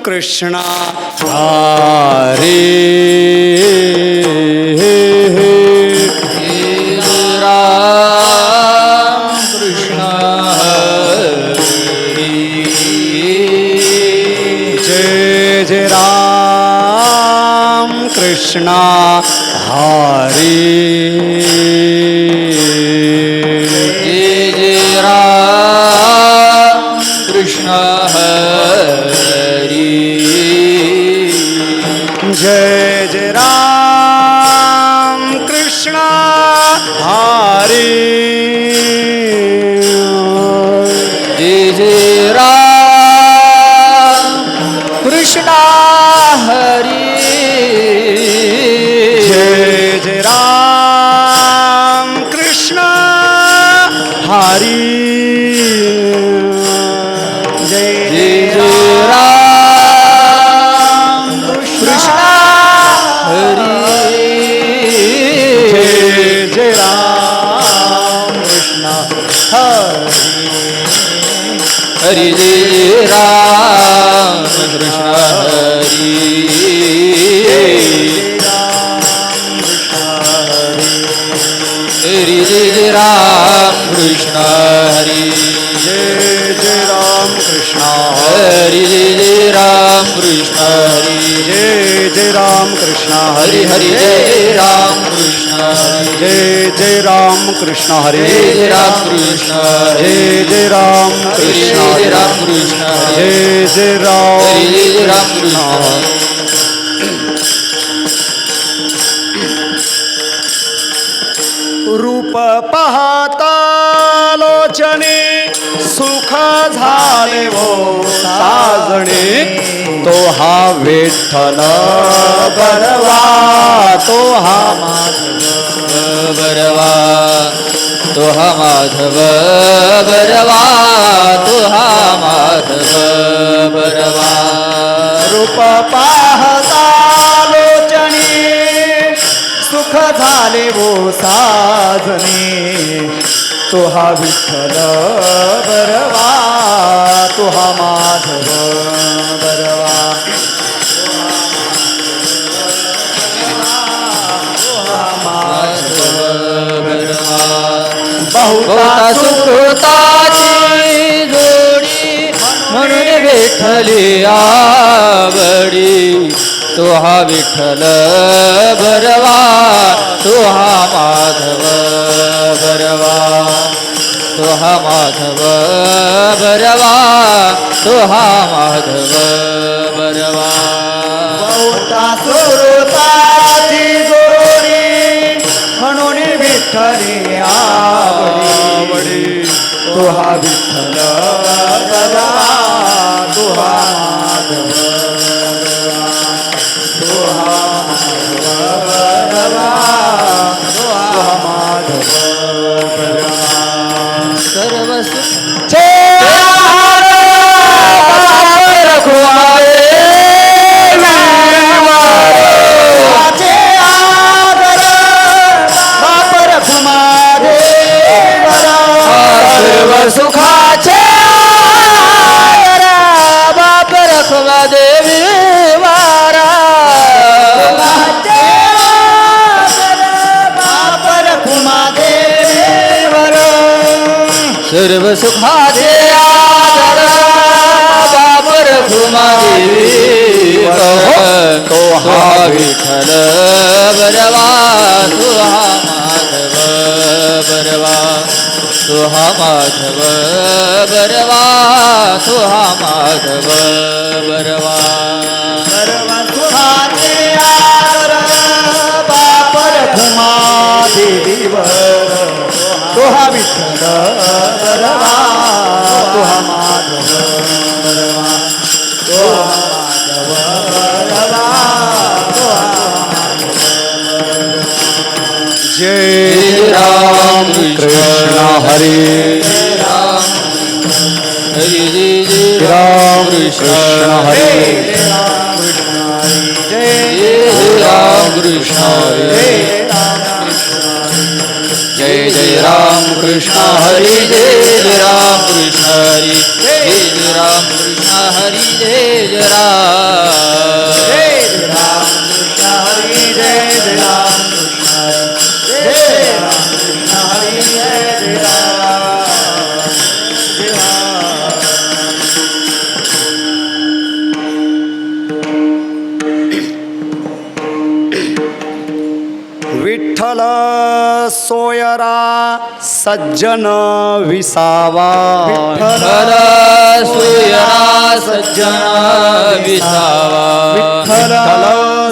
कृष्ण हरी राम कृष्ण हरी जय जय राम कृष्ण हरी जय जय राम कृष्ण हरी जय जय राम कृष्ण हरी जय जय राम कृष्ण हरी जय जय राम कृष्ण हरी जय जय जय राम कृष्ण हरी जय जय राम कृष्ण हरि जय राम कृष्ण हरि हरि जय राम कृष्ण हरि जय जय राम कृष्ण हरि जय राम कृष्ण हरि जय जय राम कृष्ण हरि हरि जय राम कृष्ण हरि जय जय राम कृष्ण हरे जय राम कृष्ण जय जय राम कृष्ण जय राम कृष्ण जय जय राम हरि जय राम कृष्ण रूप पाहता लोचने सुख झाले वो साजणे तो हा विठ्ठल बरवा तो हा माधव बरवा तो हा माधव बरवा तो हा माधव बरवा रूप पाहता लोचने सुख झाले वो साजने तो हा विठ्ठल बरवा तो हा माधव बरवा बहुता सुकृताची जोडी म्हणून विठ्ठली आवडी तो हा विठ्ठल बरवा तो हा माधव बरवा तो हा माधव बरवा तो हा माधव बरवा बहुता सुरताची जोडी म्हणून विठ्ठली आवडी तो हा विठ्ठल बरवा तो हा माधव तो हा बरवा तो हा माधव बरवा सर्व सुख सुखाचे बाप रखवा देवी वारा बाप रखुमा देवर सर्व सुखाचे आदर बाप रखुमा देवी तो हा विठ्ठल बरवा तो हा माधव बरवा तो हा माधव बरवा तो हा माधव बरवा सर्व सुखाचे आदर बाप रखुमा देवीवर तो हा विठ्ठल बरवा तो हा माधव बरवा तो हा माधव बरवा तो हा माधव जय राम कृष्ण हरे हरि जय राम कृष्ण हरे जय राम कृष्ण हरे जय जय जय राम कृष्ण हरी जय जय राम कृष्ण हरी जय जय राम कृष्ण हरी जय जय राम जय राम कृष्ण हरी जय जय राम कृष्ण हरी जय राम कृष्ण हरी जय जय राम जय राम। विठ्ठल सोयरा सज्जन विसावा विठ्ठल सुयरा सज्जन विसावा विठ्ठल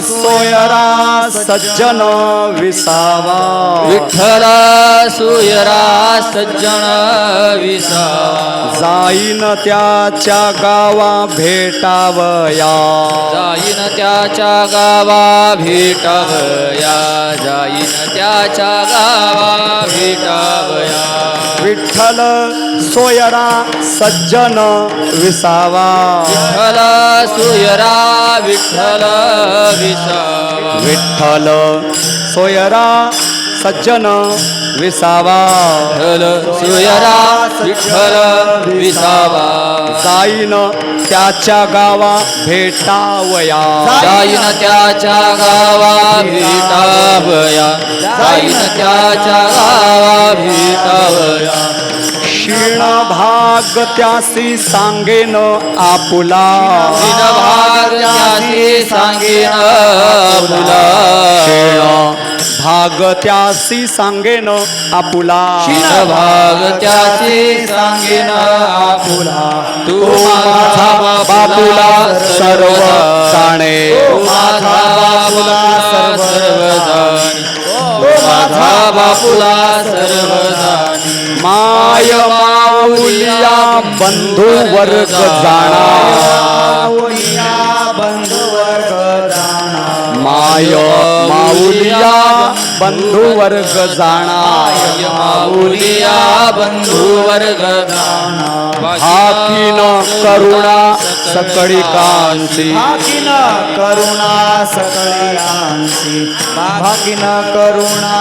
सोयरा सज्जन विसावा विठ्ठल सुयरा सज्जन विसावा जाईन त्याच्या गावा भेटावया जाईन त्याच्या गावा भेटावया जाईन त्याच्या गावा भेटावया विठ्ठल सोयरा सज्जन विसावा विठ्ठल सुयरा विठ्ठल विसावा विठ्ठल सोयरा सज्जन विसावा विठ्ठल सुयरा विठ्ठल विसावा जाईन त्याच्या गावा भेटावया जाईन त्याच्या गावा भेटावया जाईन त्याच्या गावा भेटावया क्षीण भाग त्यासी सांगेन आपुला विन भाग त्यासी सांगेन आपुला क्षीण भाग त्यासी सांगेन आपुला क्षीण भाग त्यासी सांगेन आपुला तू माझा बापुला सर्व जाणे तू माझा बापुला सर्व जाणी तू माझा बापुला सर्व जाणी माय माऊलिया बंधू वर्ग जाणा बंधू वर्ग जाणा माय माऊलिया बंधू वर्ग जाणा माऊलिया बंधू वर्ग जाणा हाकीन करुणा सकळी कांसी भाकिन करुणा सकळी कांसी भाकिन करुणा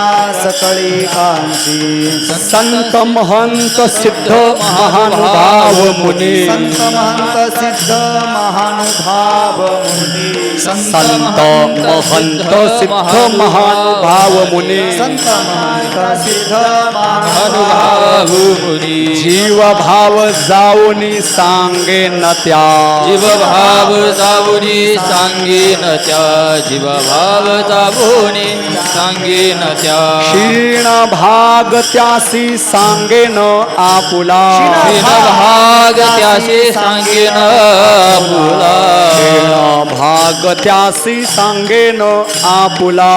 सकळी कांसी संत महंत सिद्ध महानुभाव मुनी संत महंत सिद्ध महानुभाव मुनी संत महंत सिद्ध महानुभाव मुनी संत महंत सिद्ध अनुभाव महानुभाव मुनी जीव भाव जाऊनी सांगे न त्या जीव भाव जाऊनी सांगेन त्या जीव भाव जाऊनी सांगेन त्या क्षीण भाग त्यासी सांगेन आपुला क्षीण भाग त्याशी सांगेन आपुला क्षीण भाग त्यासी सांगेन आपुला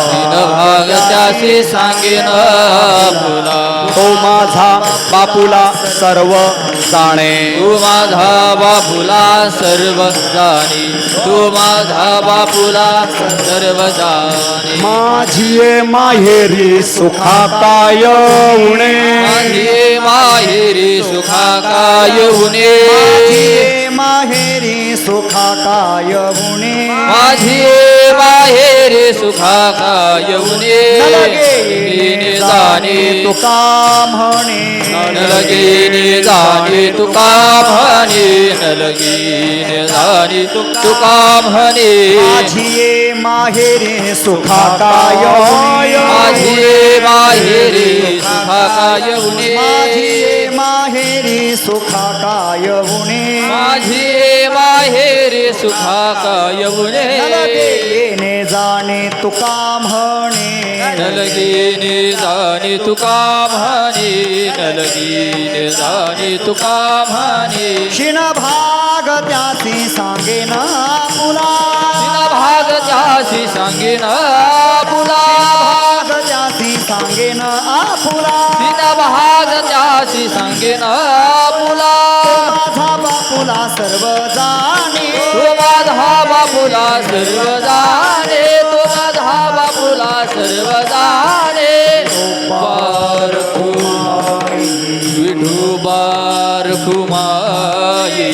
क्षीण भाग त्याशी सांगेन आपुला तो माझा बापुला सर्व जाणे तू माझा बापुला सर्व जाणी तू माझा बापुला सर्व जाणी माझी माहेरी सुखा काय उणे माझी माहेरी सुखा काय उणे माहेरी सुखा काय गुणे माझी माहेरी सुखा काय उणे नलगे जाणे तुका म्हणे नलगीने जाणे तुका म्हणे नलगीने जाणे तुका म्हणे माझी माहेरी सुखा काय माझी माहेरी सुखा काय उणे माझी माहेरी सुखा काय गुणे माझी माहेरी सुखा काय उणे येणे जाणे तुका म्हणे नलगीने जाणे तुका म्हणे नलगीने जाणे तुका म्हणे शिन भाग त्यासी सांगेन आपुला भाग त्याशी सांगेन आपुला भाग त्यासी सांगेन आपुला भाग त्याशी सांगेन आपुला माझा बापुला सर्व जाणे तो माझा बापुला सर्व जाणे तो माझा बापुला सर्व जाणे बार विठोबार कुमाई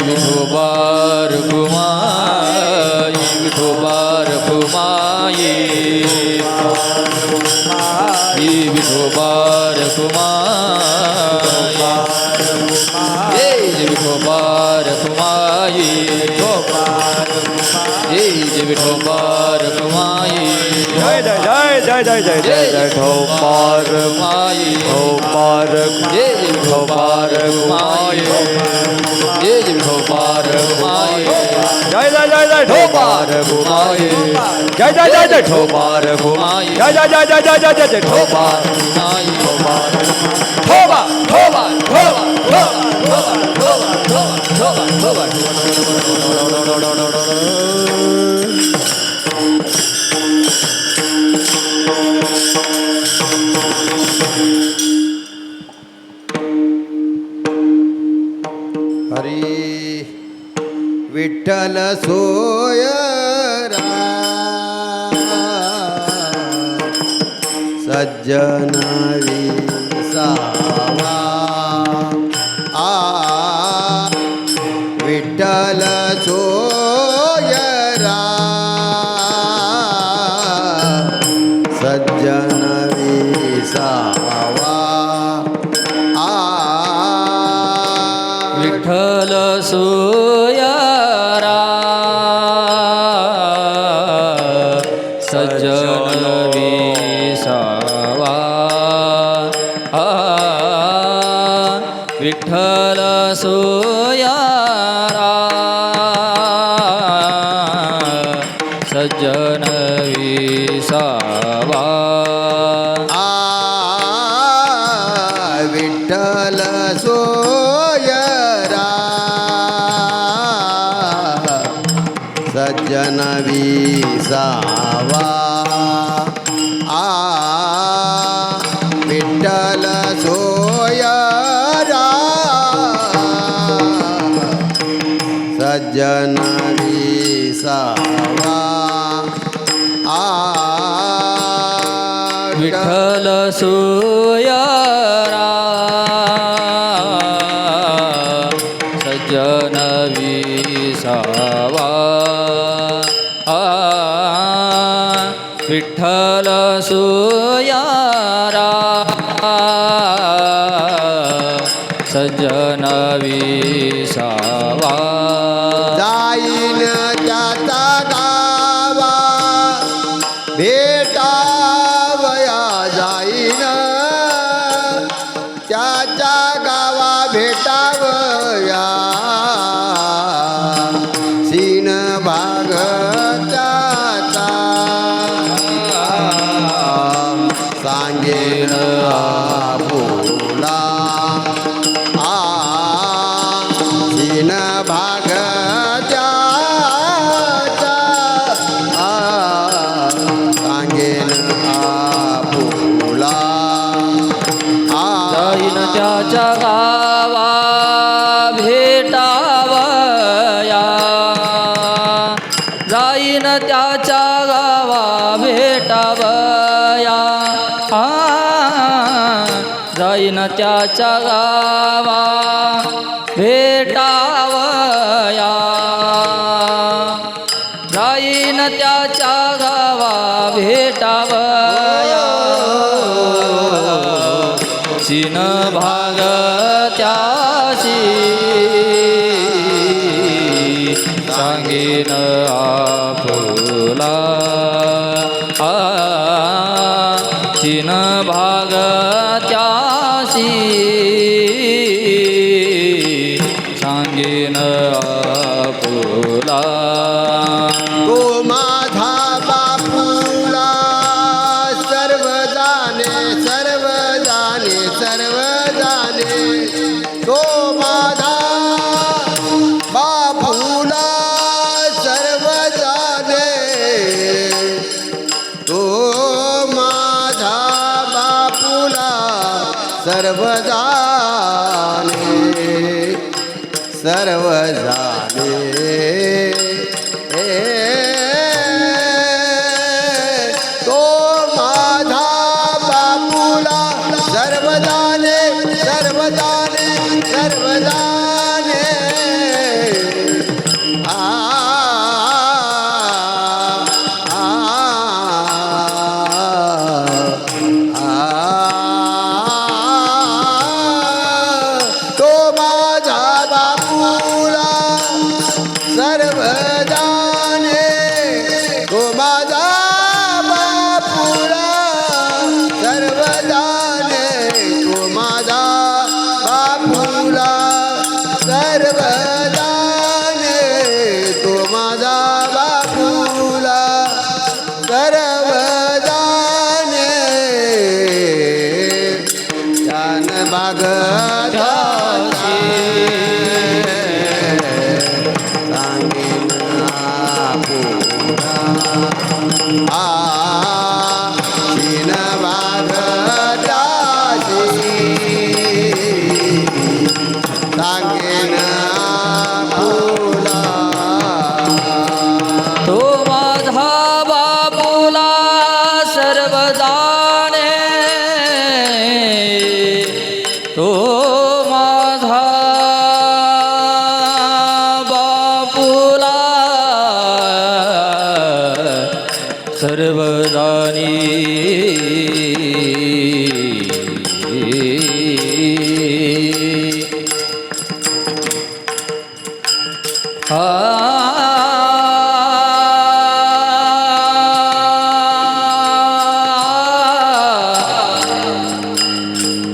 विठोबार कुमाई विठोबार कुमाई विठोबा रखुमाई जय जय विठोबा रखुमाई जय जय विठोबा रखुमाई जय जय जय जय जय जय जय ठोपार रखुमाई ठोपार जय जय विठोबा रखुमाई जय जय विठोबा रखुमाई जय जय जय जय ठोपार रखुमाई जय जय जय जय ठोपार रखुमाई जय जय जय जय जय जय जय ठोपार रखुमाई ठोपा ठोपा ठोपा हरी विठ्ठल सोयरा सज्जन विसावा विठ्ठल सोयरा सज्जन विसावा विठ्ठल सोयारा सज्जन विसावा विठ्ठल सोयारा सज्जन विसावा विठ्ठल सोयरा सज्जन विसावा विठ्ठल सोयरा सज्जन विसावा विठ्ठल सोयारा सज्जन विसावा विठ्ठल सोयारा सज्जन विसावा जाईन त्याचा गावा भेटावया जाईन त्याच्या गावा भेटावया सीन भाग त्याचा सांगेन आपुला सीन भाग त्याचा सांगेन आपुला जाईन त्याच्या गावा भेटावया जाईन त्याच्या गावा भेटावया जाईन त्याच्या गावा भेटावया जाईन त्याच्या गावा भेटावया सीन भाग त्याशी सांगेन आपुला सीन भाग त्याशी सांगेन आपुला तो माझा बापूला सर्व जाणे सर्व जाणे सर्व जाणे तो माझा बापूला सर्व जाणे तो माझा बापूला सर्व जाणे सर्व जाणे तो माझा बापूला सर्व जाणे सर्व जाणे सर्व जाणे आ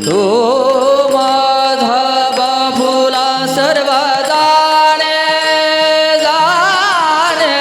तो माझा बाबूला सर्व जाणे जाणे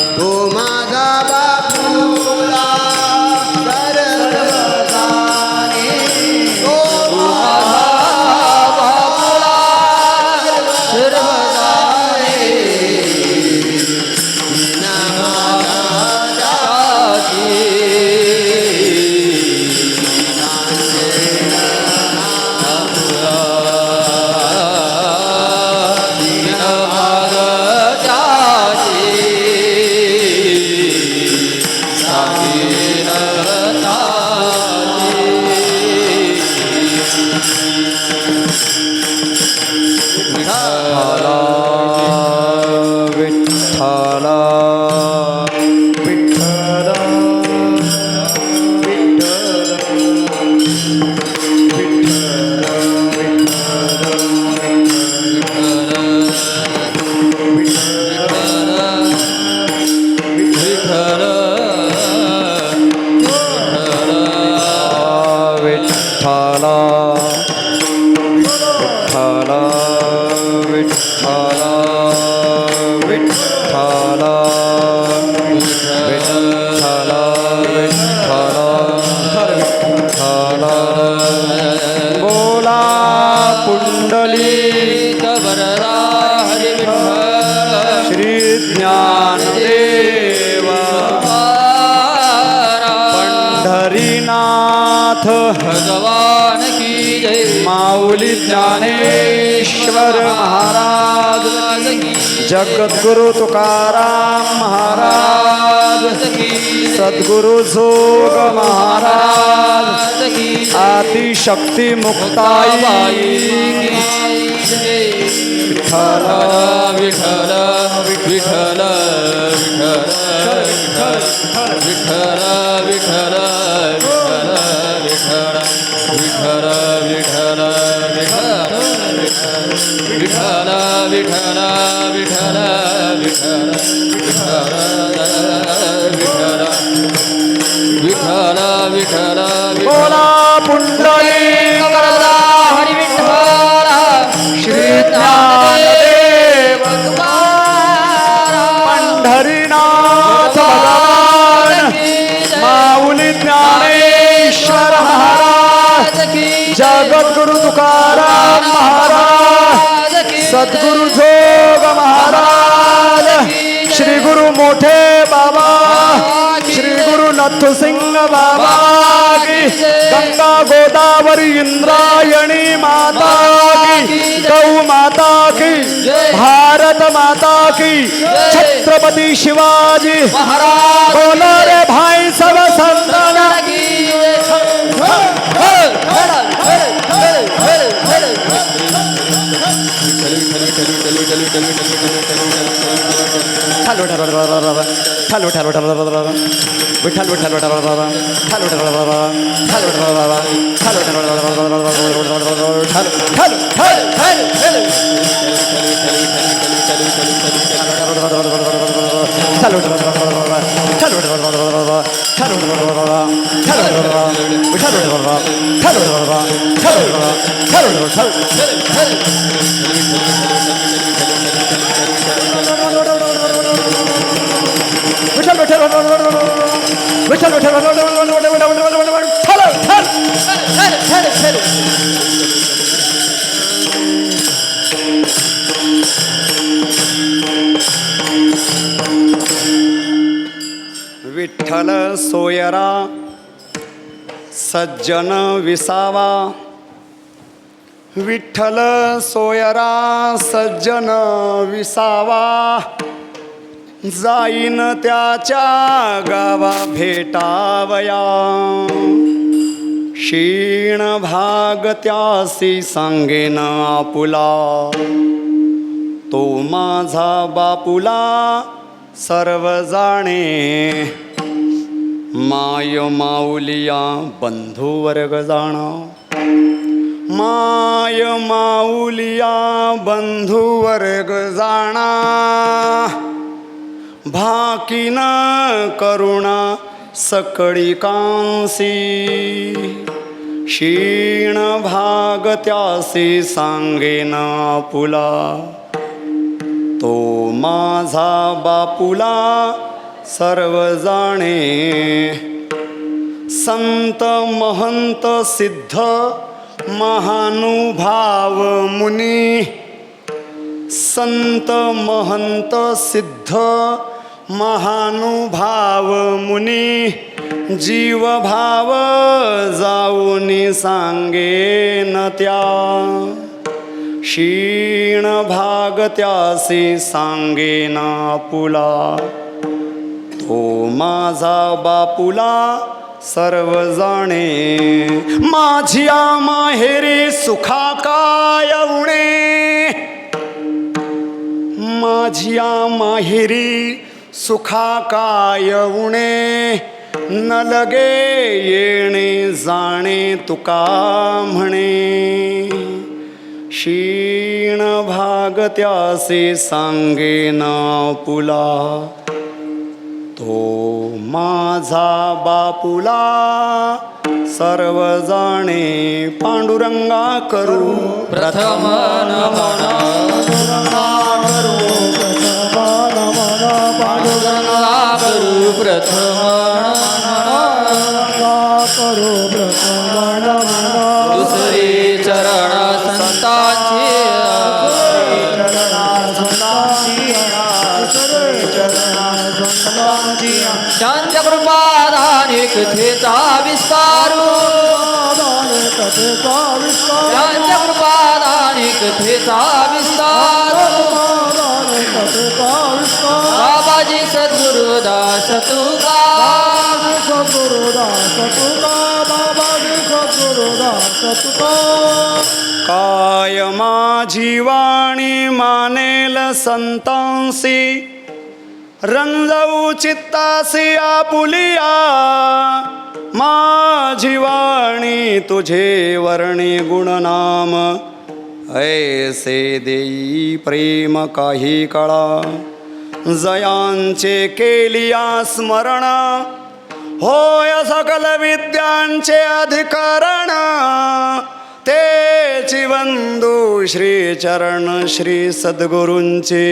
तो माझा बापूला सर्व जाणे. तो सर्व जाणे विठ्ठला विठ्ठला विठ्ठला विठ्ठला विठ्ठला विठ्ठला विठ्ठला विठ्ठला बोला पुंडलिक वरदा हरी विठ्ठल श्री ज्ञानदेव पंढरीनाथ भगवान की जय माऊली ज्ञानेश्वर महाराज की जगद्गुरु तुकाराम महाराज की सद्गुरु जोग महाराज की आदिशक्ती मुक्ताई विठ्ठल विठ्ठल विठ्ठल विठ्ठल विठ्ठल विठ्ठल विठ्ठल विठ्ठल विठ्ठल विठ्ठल विठ्ठल विठ्ठल विठ्ठल विठ्ठल बोला पुंडलिक वरदा हरी विठ्ठल श्री ज्ञानदेव पंढरीनाथ भगवान माऊली ज्ञानेश्वर महाराज जगद्गुरु तुकाराम महाराज सद्गुरु जोग महाराज श्री गुरु मोठे बाबा श्री गुरु नथुसिंह बाबा की गंगा गोदावरी इंद्रायणी माता की गौ माता की भारत माता की छत्रपति शिवाजी महाराज बोलो रे भाई सब संतान विठ्ठल विठ्ठल विठ्ठल विठ्ठल विठ्ठल सोयरा सज्जन विसावा विठ्ठल सोयरा सज्जन विसावा जाईन त्याच्या गावा भेटावया क्षीण भाग त्यासी सांगेन आपुला तो माझा बापुला सर्व जाणे माय माऊलिया बंधू वर्ग जाणा माय माऊलिया बंधू वर्ग जाणा भाकीन करुणा सकळी कांसी क्षीण भाग त्यासी सांगेन आपुला तो माझा बापुला सर्व जाणे संत महंत सिद्ध महानुभाव मुनी संत महंत सिद्ध महानुभाव मुनी जीव भाव जाऊनी सांगेन त्या क्षीण भाग त्यासी सांगेन आपुला तो माझा बापुला सर्व जाणे माझिया माहेरी सुखा काय उणे माझिया माहेरी सुखा काय उणे न लगे येणे जाणे तुका म्हणे क्षीण भाग त्यासे सांगेन आपुला तो माझा बापुला सर्व जाणे पांडुरंगा करू प्रथम नमन पांडुरंगा करू प्रथम दुसरी चरण संतांची त्यांच्या कृपादाने कथेचा विस्तारू त्यांच्या कृपादाने कथेचा विस्तारू बाबाजी सद्गुरुदास तुका काय माझी वाणी मानेल संतांसी रंजवू चित्तासी आपुलिया माझी वाणी तुझे वर्णी गुणनाम ऐसे देई प्रेम काही काळा जयांचे केलिया स्मरण होय सकल विद्यांचे अधिकरण तेची वंदू श्री चरण श्री सद्गुरूंचे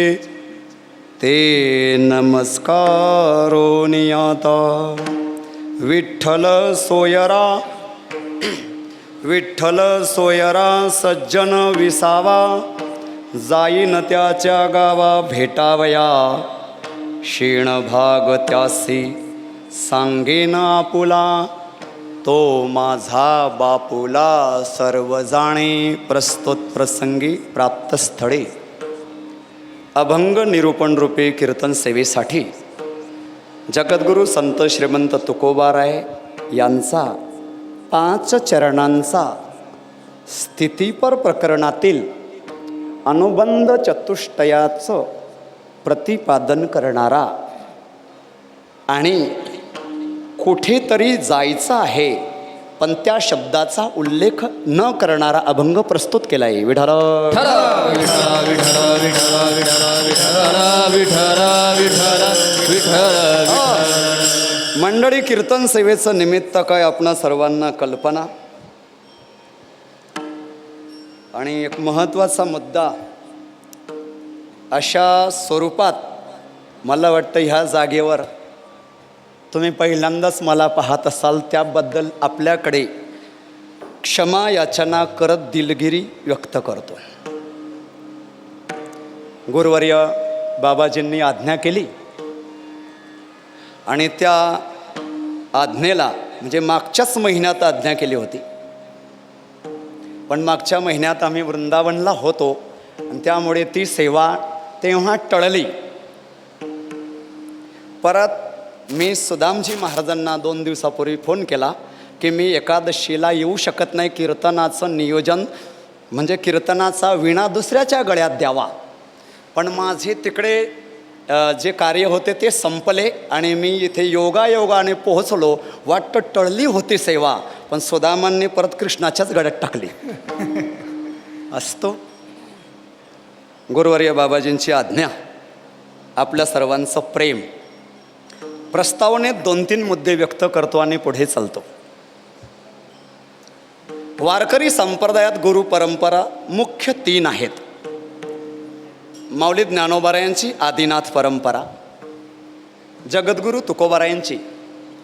ते नमस्कारो नियाता विठ्ठल सोयरा विठ्ठल सोयरा सज्जन विसावा जाईन त्याच्या गावा भेटावया क्षीण भाग त्यासी सांगेन आपुला तो माझा बापुला सर्व जाणे प्रस्तुत प्रसंगी प्राप्त स्थळे अभंग निरूपण रूपी कीर्तन सेवेसाठी जगद्गुरु संत श्रीमंत तुकोबाराय यांचा 5 चरणांचा स्थितीपर प्रकरणातील अनुबंध चतुष्टयाचं प्रतिपादन करणारा आणि कुठेतरी जायचं आहे पण त्या शब्दाचा उल्लेख न करणारा अभंग प्रस्तुत केला आहे. विठ्ठल विठ्ठल विठ्ठल विठ्ठल विठ्ठल विठ्ठल विठ्ठल विठ्ठल. मंडळी, कीर्तन सेवेचं निमित्त काय आपणा सर्वांना कल्पना. आणि एक महत्त्वाचा मुद्दा अशा स्वरूपात मला वाटतं ह्या जागेवर तुम्ही पहिल्यांदाच मला पाहत असाल त्याबद्दल आपल्याकडे क्षमा याचना करत दिलगिरी व्यक्त करतो. गुरुवर्य बाबाजींनी आज्ञा केली आणि त्या आज्ञेला म्हणजे मागच्याच महिन्यात आज्ञा केली होती, पण मागच्या महिन्यात आम्ही वृंदावनला होतो आणि त्यामुळे ती सेवा तेव्हा टळली. परत मी सुदामजी महाराजांना 2 दिवसापूर्वी फोन केला की मी एकादशीला येऊ शकत नाही, कीर्तनाचं नियोजन म्हणजे कीर्तनाचा विणा दुसऱ्याच्या गळ्यात द्यावा. पण माझे तिकडे जे कार्य होते ते संपले आणि मी इथे योगायोगाने पोहोचलो. वाटतं टळली होती सेवा, पण सुदामांनी परत कृष्णाच्याच गळ्यात टाकली. असतो गुरुवर्य बाबाजींची आज्ञा, आपल्या सर्वांचं प्रेम. प्रस्तावनेत 2-3 मुद्दे व्यक्त करतो आणि पुढे चालतो. वारकरी संप्रदायात गुरु परंपरा मुख्य 3 आहेत. माऊली ज्ञानोबारायांची आदिनाथ परंपरा, जगद्गुरू तुकोबारायांची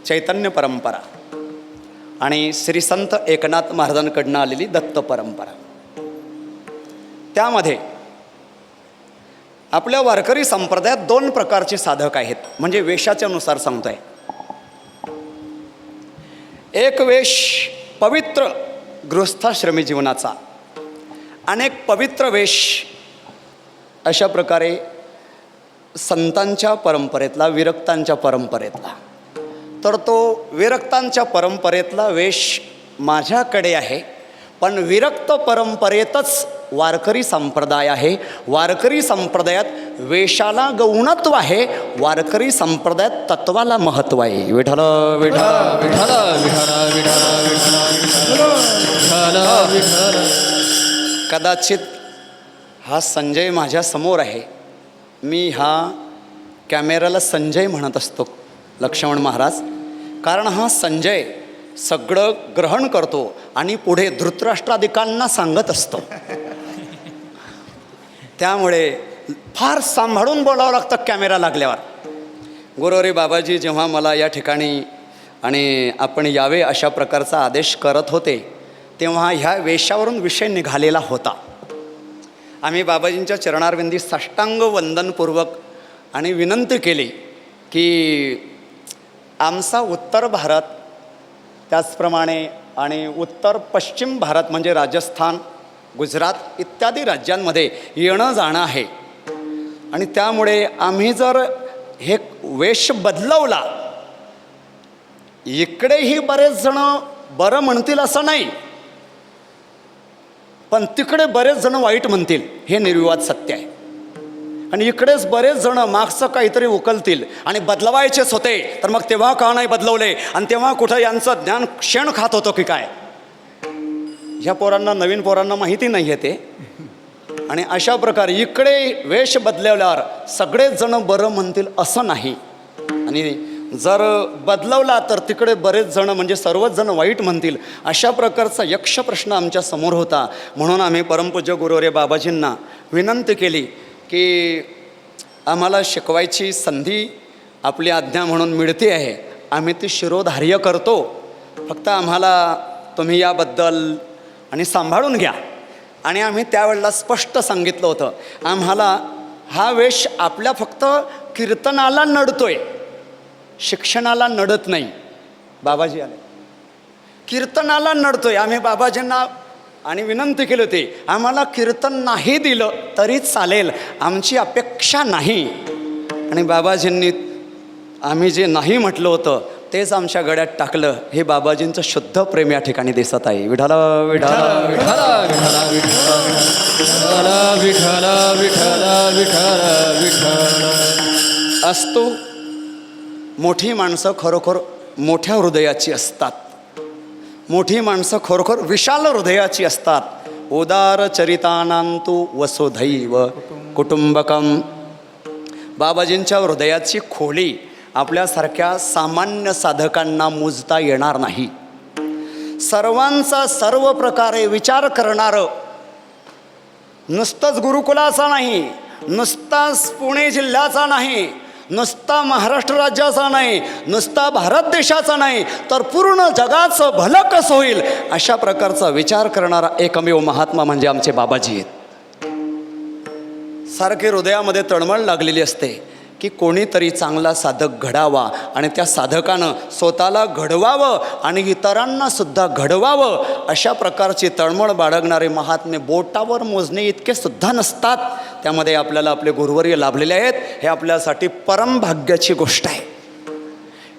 चैतन्य परंपरा आणि श्री संत एकनाथ महाराजांकडनं आलेली दत्त परंपरा. त्यामध्ये आपल्या वारकरी संप्रदायात 2 प्रकारचे साधक आहेत, म्हणजे वेशाच्या नुसार सांगतोय. एक वेश पवित्र गृहस्थाश्रमी जीवनाचा, अनेक पवित्र वेश अशा प्रकारे संतांच्या परंपरेतला, विरक्तांच्या परंपरेतला. तर तो विरक्तांच्या परंपरेतला वेश माझ्याकडे आहे, पण विरक्त परंपरेतच वारकरी संप्रदाय आहे. वारकरी संप्रदायात वेशाला गौणत्व आहे, वारकरी संप्रदायात तत्वाला महत्त्व आहे. विठ्ठल विठ्ठल विठ्ठल विठ्ठल विठ्ठल विठ्ठल. कदाचित हा संजय माझ्या समोर आहे, मी हा कॅमेराला संजय म्हणत असतो, लक्ष्मण महाराज, कारण हा संजय सगळं ग्रहण करतो आणि पुढे धृतराष्ट्रादिकांना सांगत असतो. त्यामुळे फार सांभाळून बोलावं लागतं कॅमेरा लागल्यावर. गुरुवारी बाबाजी जेव्हा मला या ठिकाणी आणि आपण यावे अशा प्रकारचा आदेश करत होते, तेव्हा ह्या वेशावरून विषय निघालेला होता. आम्ही बाबाजींच्या चरणारविंदी साष्टांग वंदनपूर्वक आणि विनंती केली की आमचा उत्तर भारत, त्याचप्रमाणे आणि उत्तर पश्चिम भारत म्हणजे राजस्थान, गुजरात इत्यादी राज्यांमध्ये येणं जाणं आहे आणि त्यामुळे आम्ही जर हे वेश बदलवला, इकडेही बरेच जण बरं म्हणतील असं नाही, पण तिकडे बरेच जण वाईट म्हणतील, हे निर्विवाद सत्य आहे. आणि इकडेच बरेच जण मागचं काहीतरी उकलतील आणि बदलवायचेच होते, तर मग तेव्हा का नाही बदलवले आणि तेव्हा कुठं यांचं ज्ञान क्षण खात होतं की काय. ह्या पोरांना, नवीन पोरांना माहिती नाही आहे ते. आणि अशा प्रकारे इकडे वेश बदलवल्यावर सगळेच जण बरं म्हणतील असं नाही, आणि जर बदलवला तर तिकडे बरेच जण म्हणजे सर्वच जण वाईट म्हणतील. अशा प्रकारचा यक्ष प्रश्न आमच्या समोर होता. म्हणून आम्ही परमपूज्य गुरुवर्य बाबाजींना विनंती केली की आम्हाला शिकवायची संधी आपली आज्ञा म्हणून मिळते आहे, आम्ही ती शिरोधार्य करतो, फक्त आम्हाला तुम्ही याबद्दल आणि सांभाळून घ्या. आणि आम्ही त्यावेळेला स्पष्ट सांगितलं होतं, आम्हाला हा वेश आपल्या फक्त कीर्तनाला नडतोय, शिक्षणाला नडत नाही. बाबाजी आले, कीर्तनाला नडतोय. आम्ही बाबाजींना आणि विनंती केली होती, आम्हाला कीर्तन नाही दिलं तरी चालेल, आमची अपेक्षा नाही. आणि बाबाजींनी आम्ही जे नाही म्हटलं होतं तेच आमच्या गळ्यात टाकलं. हे बाबाजींचं शुद्ध प्रेम या ठिकाणी दिसत आहे. विठ्ठल विठ्ठल विठ्ठल विठ्ठल विठ्ठल विठ्ठल विठ्ठल विठ्ठल. असतो. मोठी माणसं खरोखर मोठ्या हृदयाची असतात, मोठी माणसं खरोखर विशाल हृदयाची असतात. उदार चरितानांतु वसुधैव कुटुंबकम. बाबाजींच्या हृदयाची खोली आपल्यासारख्या सामान्य साधकांना मोजता येणार नाही. सर्वांचा सर्व प्रकारे विचार करणारं, नुसतंच गुरुकुलाचा नाही, नुसताच पुणे जिल्ह्याचा नाही, नुसता महाराष्ट्र राज्याचा नाही, नुसता भारत देशाचा नाही, तर पूर्ण जगाचं भलं कसं होईल अशा प्रकारचा विचार करणारा एकमेव महात्मा म्हणजे आमचे बाबाजी आहेत. सारखे हृदयामध्ये तळमळ लागलेली असते की कोणीतरी चांगला साधक घडावा आणि त्या साधकानं स्वतःला घडवावं आणि इतरांना सुद्धा घडवावं, अशा प्रकारची तळमळ बाळगणारे महात्मे बोटावर मोजणे इतके सुद्धा नसतात. त्यामध्ये आपल्याला आपले गुरुवर्य लाभलेले आहेत. हे आपल्यासाठी परमभाग्याची गोष्ट आहे.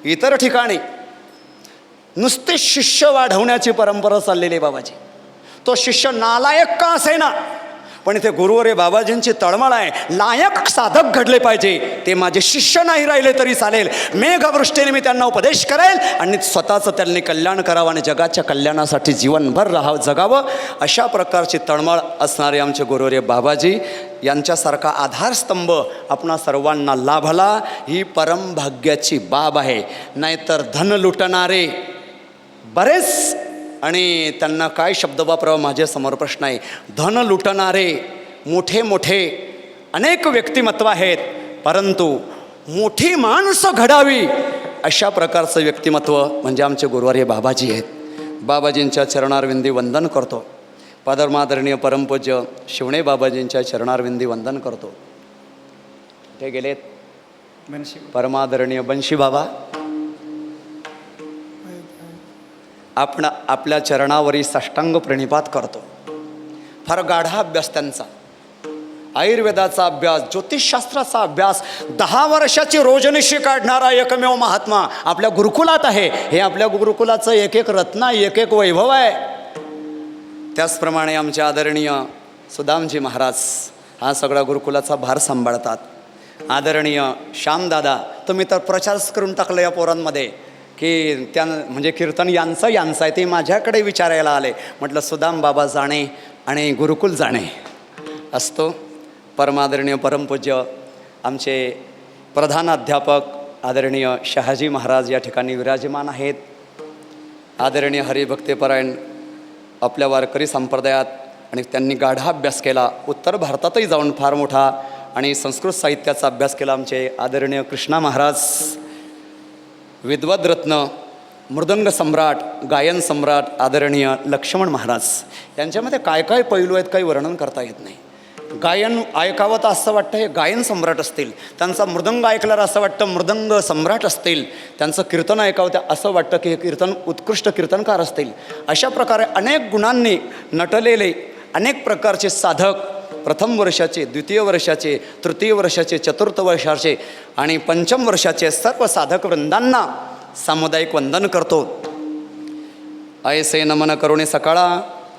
इतर ठिकाणी नुसते शिष्य वाढवण्याची परंपरा चाललेली आहे बाबाजी. तो शिष्य नालायक का असेना, पण इथे गुरुवर्य बाबाजींची तळमळ आहे, लायक साधक घडले पाहिजे. ते माझे शिष्य नाही राहिले तरी चालेल, मेघवृष्टीने मी त्यांना उपदेश करेल आणि स्वतःचं त्यांनी कल्याण करावं आणि जगाच्या कल्याणासाठी जीवनभर जगावं, अशा प्रकारची तळमळ असणारे आमचे गुरुवर्य बाबाजी यांच्यासारखा आधारस्तंभ आपणा सर्वांना लाभला ही परमभाग्याची बाब आहे. नाहीतर धन लुटणारे बरेच, आणि त्यांना काय शब्द वापरावा माझ्यासमोर प्रश्न आहे. धन लुटणारे मोठे मोठे अनेक व्यक्तिमत्व आहेत, परंतु मोठी माणसं घडावी अशा प्रकारचं व्यक्तिमत्व म्हणजे आमचे गुरुवर्य बाबाजी आहेत. बाबाजींच्या चरणारविंदी वंदन करतो. पदर्मादरणीय परमपूज्य शिवणे बाबाजींच्या चरणारविंदी वंदन करतो. ते गेलेत परमादरणीय बंशी बाबा. आपण आपल्या चरणावरी साष्टांग प्रणिपात करतो. फार गाढा अभ्यास त्यांचा, आयुर्वेदाचा अभ्यास, ज्योतिषशास्त्राचा अभ्यास, 10 वर्षाची रोजनिशी काढणारा एकमेव महात्मा आपल्या गुरुकुलात आहे. हे आपल्या गुरुकुलाचं एक एक रत्न, एक एक वैभव आहे. त्याचप्रमाणे आमचे आदरणीय सुदामजी महाराज हा सगळा गुरुकुलाचा भार सांभाळतात. आदरणीय श्यामदादा, तुम्ही तर प्रचारच करून टाकलं या पोरांमध्ये की त्या म्हणजे कीर्तन यांचं आहे. ते माझ्याकडे विचारायला आले. म्हटलं सुदाम बाबा जाणे आणि गुरुकुल जाणे असतो. परमादरणीय परमपूज्य आमचे प्रधान अध्यापक आदरणीय शहाजी महाराज या ठिकाणी विराजमान आहेत. आदरणीय हरिभक्तीपरायण आपल्या वारकरी संप्रदायात, आणि त्यांनी गाढा अभ्यास केला. उत्तर भारतातही जाऊन फार मोठा आणि संस्कृत साहित्याचा अभ्यास केला आमचे आदरणीय कृष्णा महाराज, विद्वद्रत्न, मृदंग सम्राट, गायन सम्राट आदरणीय लक्ष्मण महाराज. यांच्यामध्ये काय काय पैलू आहेत काही वर्णन करता येत नाही. गायन ऐकावं तर असं वाटतं हे गायन सम्राट असतील, त्यांचा मृदंग ऐकल्यावर असं वाटतं मृदंग सम्राट असतील, त्यांचं कीर्तन ऐकावं तर असं वाटतं की हे कीर्तन उत्कृष्ट कीर्तनकार असतील. अशा प्रकारे अनेक गुणांनी नटलेले अनेक प्रकारचे साधक, प्रथम वर्षाचे, द्वितीय वर्षाचे, तृतीय वर्षाचे, चतुर्थ वर्षाचे आणि पंचम वर्षाचे सर्व साधक वृंदांना सामुदायिक वंदन करतो. ऐसे नमन करुणे सकाळा,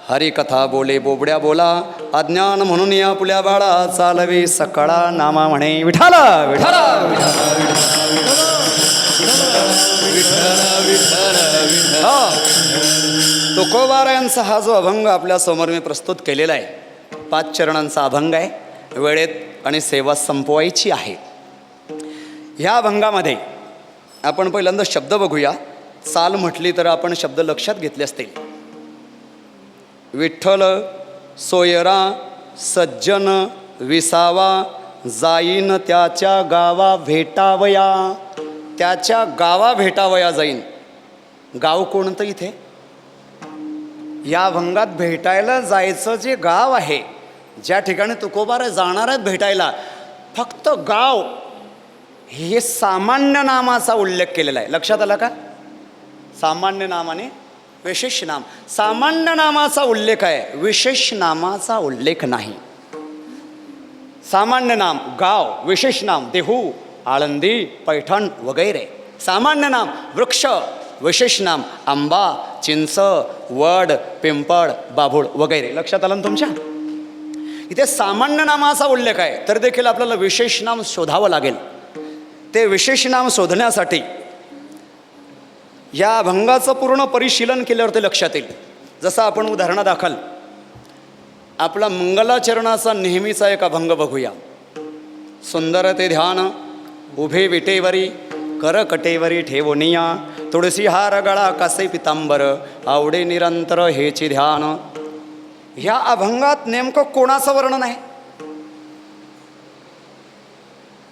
हरिकथा बोले बोबड्या बोला, अज्ञान म्हणून या पुल्या बाळा, चालवे सकाळा नामा म्हणे विठाला विठाला तुकोबारायांचा हा जो अभंग आपल्या समोर मी प्रस्तुत केलेला आहे, 5 चरणांचा अभंग आहे. वेळेत आणि सेवा संपवायची आहे. ह्या अभंगामध्ये आपण पहिल्यांदा शब्द बघूया. चाल म्हटली तर आपण शब्द लक्षात घेतले असतील. विठ्ठल सोयरा सज्जन विसावा, जाईन त्याच्या गावा भेटावया. त्याच्या गावा भेटावया जाईन. गाव कोणतं इथे? या अभंगात भेटायला जायचं जे गाव आहे, ज्या ठिकाणी तुकोबारा जाणार आहेत भेटायला, फक्त गाव हे सामान्य नामाचा उल्लेख केलेला आहे. लक्षात आला का? सामान्य नामाने विशेष नाम. सामान्य नामाचा उल्लेख आहे, विशेष नामाचा उल्लेख नाही. सामान्य नाम गाव, विशेष नाम देहू, आळंदी, पैठण वगैरे. सामान्य नाम वृक्ष, विशेष नाम आंबा, चिंच, वड, पिंपळ, बाभूळ वगैरे. लक्षात आलं ना तुमच्या? इथे सामान्य नामाचा उल्लेख आहे, तर देखील आपल्याला विशेष नाम शोधावं लागेल. ते विशेष नाम शोधण्यासाठी या अभंगाचं पूर्ण परिशीलन केल्यावर ते लक्षात येईल. जसं आपण उदाहरणादाखल आपला मंगलाचरणाचा नेहमीचा एक अभंग बघूया. सुंदर ते ध्यान उभे विटेवरी, कर कटेवरी ठेवोनिया, तुळसी हार गळा कासे पितांबर, आवडे निरंतर हेची ध्यान. ह्या अभंगात नेमकं कोणाचं वर्णन आहे?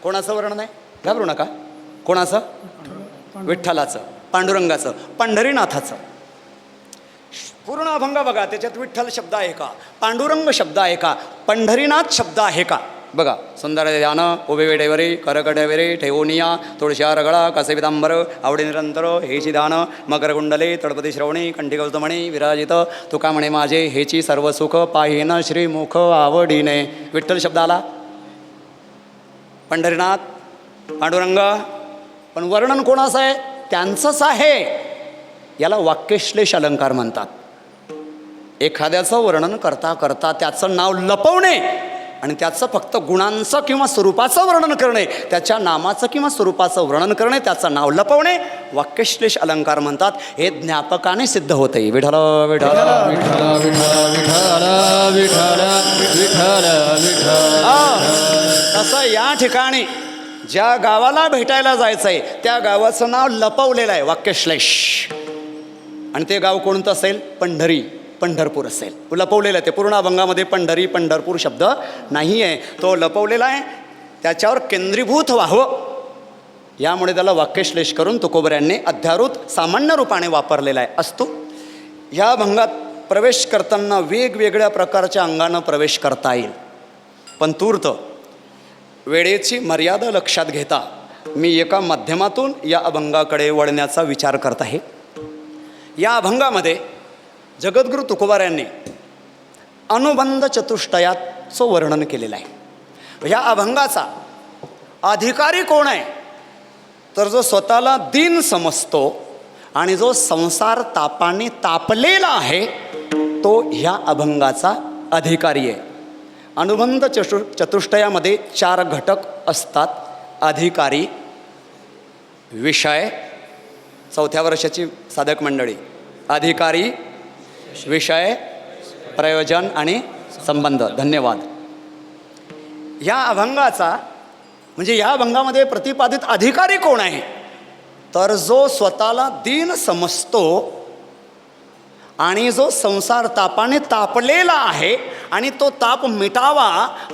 कोणाचं वर्णन आहे? घाबरू नका. कोणाचं? विठ्ठलाचं, पांडुरंगाचं, पंढरीनाथाचं. पूर्ण अभंग बघा, त्याच्यात विठ्ठल शब्द आहे का? पांडुरंग शब्द आहे का? पंढरीनाथ शब्द आहे का? बघा सुंदर ध्यान उभे वेडेवरे करकडेवरे ठेवोनिया तुळशीया रगळा कसे पितांबर आवडे निरंतर हेची ध्यान मकरकुंडले तळपती श्रवणी कंठी गौतमणी विराजित तुका म्हणे माझे हेची सर्व सुख पाहिन श्रीमुख आवडीने. विठ्ठल शब्द आला, पंढरीनाथ पांडुरंग, पण वर्णन कोणाचं आहे? त्यांचंच आहे. याला वाक्यश्लेष अलंकार म्हणतात. एखाद्याचं वर्णन करता करता त्याचं नाव लपवणे आणि त्याचं फक्त गुणांचं किंवा स्वरूपाचं वर्णन करणे, त्याच्या नामाचं किंवा स्वरूपाचं वर्णन करणे, त्याचं नाव लपवणे वाक्यश्लेष अलंकार म्हणतात. हे ज्ञापकाने सिद्ध होते. विठ्ठल विठ्ठल विठ्ठल विठ्ठल विठ्ठल विठ्ठल विठ्ठल. तसं या ठिकाणी ज्या गावाला भेटायला जायचं आहे त्या गावाचं नाव लपवलेलं आहे वाक्यश्लेष. आणि ते गाव कोणतं असेल? पंढरी, पंढरपूर असेल. लपवलेलं आहे ते. पूर्ण अभंगामध्ये पंढरी पंढरपूर शब्द नाही आहे, तो लपवलेला आहे. त्याच्यावर केंद्रीभूत व्हावं यामुळे त्याला वाक्यश्लेष करून तुकोबऱ्यांनी अध्यारूत सामान्य रूपाने वापरलेला आहे. असतो ह्या अभंगात प्रवेश करताना वेगवेगळ्या प्रकारच्या अंगानं प्रवेश करता येईल, पण तूर्त वेळेची मर्यादा लक्षात घेता मी एका माध्यमातून या अभंगाकडे वळण्याचा विचार करत आहे. या अभंगामध्ये जगद्गुरू तुकोबाऱ्यांनी अनुबंध चतुष्टयाचं वर्णन केलेलं आहे. ह्या अभंगाचा अधिकारी कोण आहे? तर जो स्वतःला दीन समजतो आणि जो संसार तापाने तापलेला आहे तो ह्या अभंगाचा अधिकारी आहे. अनुबंध चतुष्टयामध्ये 4 घटक असतात. अधिकारी, विषय, 4थ्या वर्षाची साधक मंडळी, अधिकारी, विषय, प्रयोजन आणि संबंध. धन्यवाद. या अभंगाचा म्हणजे या अभंगामध्ये प्रतिपादित अधिकारी कोण आहे? तर जो स्वतःला दीन समजतो आणि जो संसार तापाने तापलेला आहे आणि तो ताप मिटावा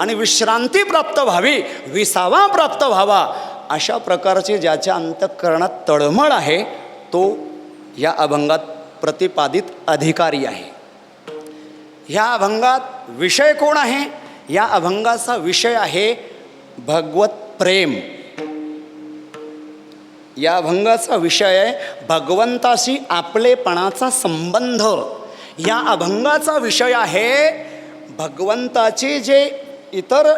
आणि विश्रांती प्राप्त व्हावी, विसावा प्राप्त व्हावा, अशा प्रकारचे ज्याच्या अंतःकरणात तळमळ आहे तो या अभंगात प्रतिपादित अधिकारी आहे. ह्या अभंगात विषय कोण आहे? या अभंगाचा विषय आहे भगवत प्रेम. या अभंगाचा विषय आहे भगवंताशी आपलेपणाचा संबंध. या अभंगाचा विषय आहे भगवंताचे जे इतर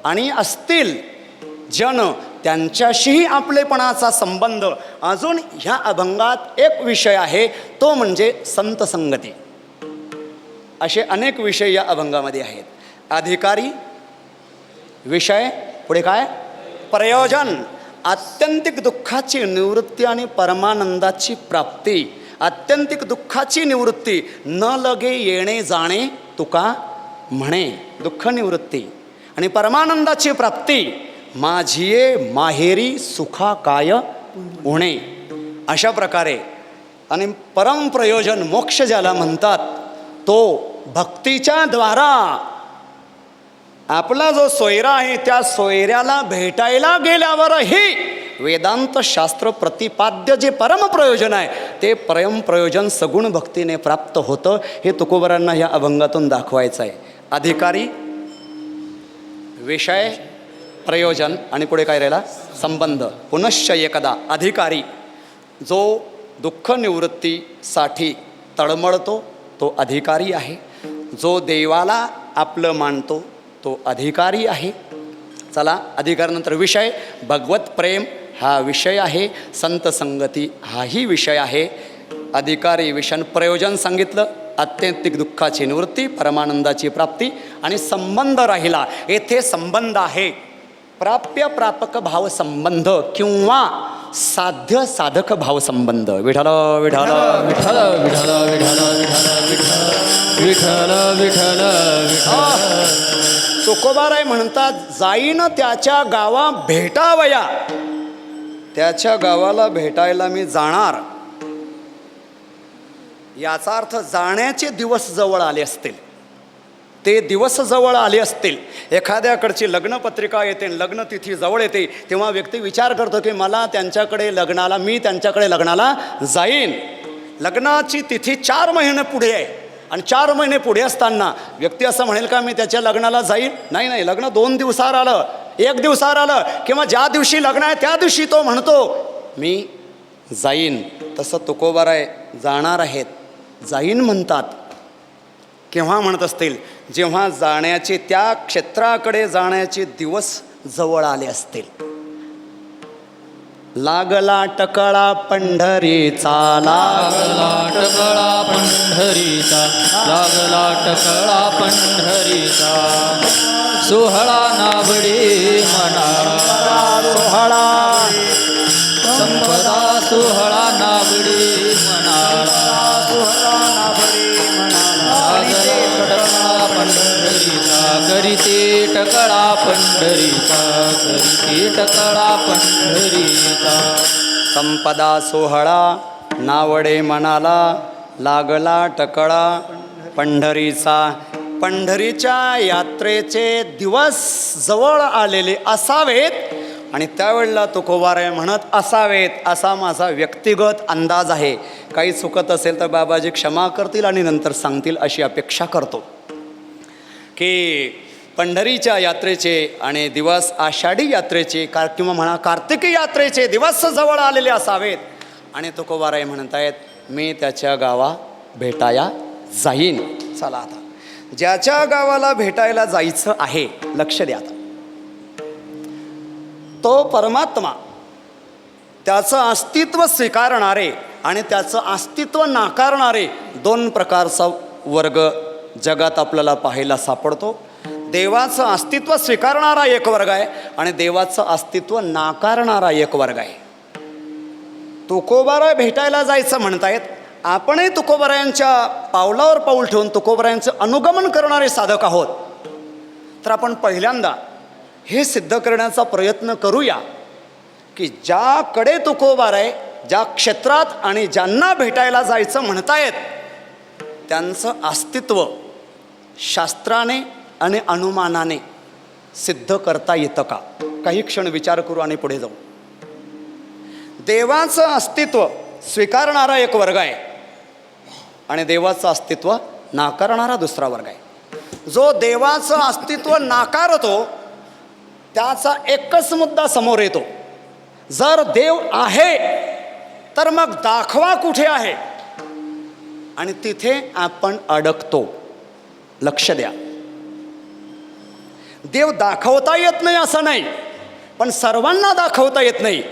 आणि असतील जन त्यांच्याशीही आपलेपणाचा संबंध. अजून ह्या अभंगात एक विषय आहे तो म्हणजे संत संगती. असे अनेक विषय या अभंगामध्ये आहेत. अधिकारी, विषय, पुढे काय? प्रयोजन. आत्यंतिक दुःखाची निवृत्ती आणि परमानंदाची प्राप्ती. आत्यंतिक दुःखाची निवृत्ती, न लगे येणे जाणे तुका म्हणे, दुःख निवृत्ती. आणि परमानंदाची प्राप्ती, माझिये माहेरी सुखा काय उणे. अशा प्रकारे आणि परमप्रयोजन मोक्ष ज्याला म्हणतात तो भक्तीच्या द्वारा आपला जो सोयरा आहे त्या सोयऱ्याला भेटायला गेल्यावरही वेदांत शास्त्र प्रतिपाद्य जे परमप्रयोजन आहे ते परमप्रयोजन सगुण भक्तीने प्राप्त होतं. हे तुकोबरांना या अभंगातून दाखवायचं आहे. अधिकारी, विषय, प्रयोजन आणि पुढे काय राहिला? संबंध. पुनश्च एकदा. अधिकारी जो दुःख निवृत्तीसाठी तळमळतो तो अधिकारी आहे. जो देवाला आपलं मानतो तो अधिकारी आहे. चला, अधिकारानंतर विषय. भगवत प्रेम हा विषय आहे. संत संगती हाही विषय आहे. अधिकारी, विषय, प्रयोजन सांगितलं. आत्यंतिक दुःखाची निवृत्ती, परमानंदाची प्राप्ती आणि संबंध राहिला. येथे संबंध आहे प्राप्य प्रापक भाव संबंध किंवा साध्य साधक भाव संबंध. विठ्ठल विठ्ठल विठ्ठल विठ्ठल विठ्ठल विठ्ठल विठ्ठल विठ्ठल. तुकोबाराय म्हणतात, जाईन त्याच्या गावा भेटावया. त्याच्या गावाला भेटायला मी जाणार. याचा अर्थ जाण्याचे दिवस जवळ आले असतील. ते दिवस जवळ आले असतील. एखाद्याकडची लग्नपत्रिका येते, लग्नतिथी जवळ येते, तेव्हा व्यक्ती विचार करतो की मला त्यांच्याकडे लग्नाला जाईन. लग्नाची तिथी 4 महिने पुढे आहे आणि 4 महिने पुढे असताना व्यक्ती असं म्हणेल का मी त्याच्या लग्नाला जाईल? नाही नाही, लग्न 2 दिवसावर आलं, 1 दिवसावर आलं किंवा ज्या दिवशी लग्न आहे त्या दिवशी तो म्हणतो मी जाईन. तसं तुकोबाराय जाणार आहेत, जाईन म्हणतात. केव्हा म्हणत असतील? जेव्हा जाण्याचे, त्या क्षेत्राकडे जाण्याचे दिवस जवळ आले असतील. लागला टकळा पंढरीचा, लागला टकळा पंढरीचा, लागला टकळा पंढरीचा, सोहळा नावडे मना, सोहळा संपदा सोहळा नावडे मना, लागला टकळा पंढरीचा, करीते टकळा पंढरीचा, करीते टकळा पंढरीचा. संपदा सोहळा नावडे मनाला, लागला टकळा पंढरीचा. पंढरीच्या यात्रेचे दिवस जवळ आलेले असावेत आणि त्यावेळेला तुकोबाराय म्हणत असावेत असा माझा व्यक्तिगत अंदाज आहे. काही चुकत असेल तर बाबाजी क्षमा करतील आणि नंतर सांगतील अशी अपेक्षा करतो की पंढरीच्या यात्रेचे आणि दिवस आषाढी यात्रेचे किंवा म्हणा कार्तिकी यात्रेचे दिवस जवळ आलेले असावेत. आणि तुकोबाराय म्हणत आहेत मी त्याच्या गावा भेटाया जाईन. चला आता ज्याच्या गावाला भेटायला जायचं आहे, लक्ष द्या आता, तो परमात्मा, त्याचं अस्तित्व स्वीकारणारे आणि त्याचं अस्तित्व नाकारणारे 2 प्रकारचा वर्ग जगात आपल्याला पाहायला सापडतो. देवाचं अस्तित्व स्वीकारणारा एक वर्ग आहे आणि देवाचं अस्तित्व नाकारणारा एक वर्ग आहे. तुकोबाराय भेटायला जायचं म्हणतायत. आपणही तुकोबारायांच्या पावलावर पाऊल ठेवून तुकोबारायांचं अनुगमन करणारे साधक आहोत. तर आपण पहिल्यांदा हे सिद्ध करण्याचा प्रयत्न करूया की ज्याकडे तुकोबाराय ज्या क्षेत्रात आणि ज्यांना भेटायला जायचं म्हणतायत त्यांचं अस्तित्व शास्त्राने आणि अनुमानाने सिद्ध करता येतं का? काही क्षण विचार करू आणि पुढे जाऊ. देवाचं अस्तित्व स्वीकारणारा एक वर्ग आहे आणि देवाचं अस्तित्व नाकारणारा दुसरा वर्ग आहे. जो देवाचं अस्तित्व नाकारतो त्याचा एकच मुद्दा समोर येतो, जर देव आहे तर मग दाखवा कुठे आहे, आणि तिथे आपण अडकतो. लक्ष द्या, देव दाखवता येत नाही असं नाही, पण सर्वांना दाखवता येत नाही.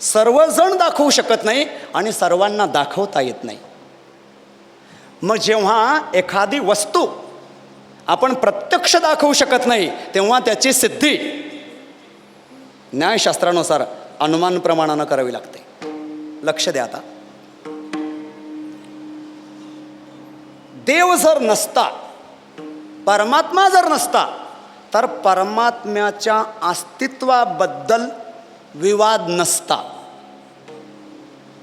सर्वजण दाखवू शकत नाही आणि सर्वांना दाखवता येत नाही. मग जेव्हा एखादी वस्तू आपण प्रत्यक्ष दाखवू शकत नाही तेव्हा त्याची सिद्धी न्यायशास्त्रानुसार अनुमान प्रमाणानं करावी लागते. लक्ष द्या आता, देव जर नसता, परमात्मा जर नसता तर परमात्म्याच्या अस्तित्वाबद्दल विवाद नसता.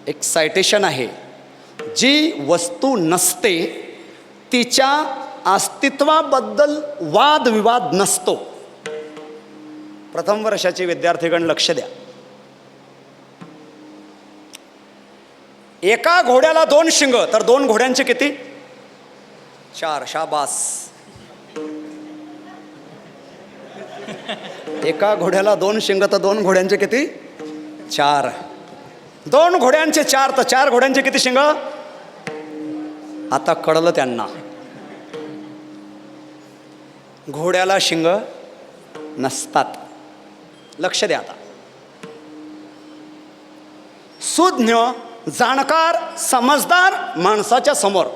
एक सायटेशन आहे, जी वस्तू नसते तिच्या अस्तित्वाबद्दल वादविवाद नसतो. प्रथम वर्षाचे विद्यार्थीगण लक्ष द्या. एका घोड्याला 2 शिंग तर 2 घोड्यांचे किती? 4. शाबास. एका घोड्याला 2 शिंग तर 2 घोड्यांचे किती? 4. 2 घोड्यांचे 4 तर 4 घोड्यांचे किती शिंग? आता कळलं त्यांना. घोड्याला शिंग नसतात. लक्ष द्या आता, सुज्ञ जाणकार समजदार माणसाच्या समोर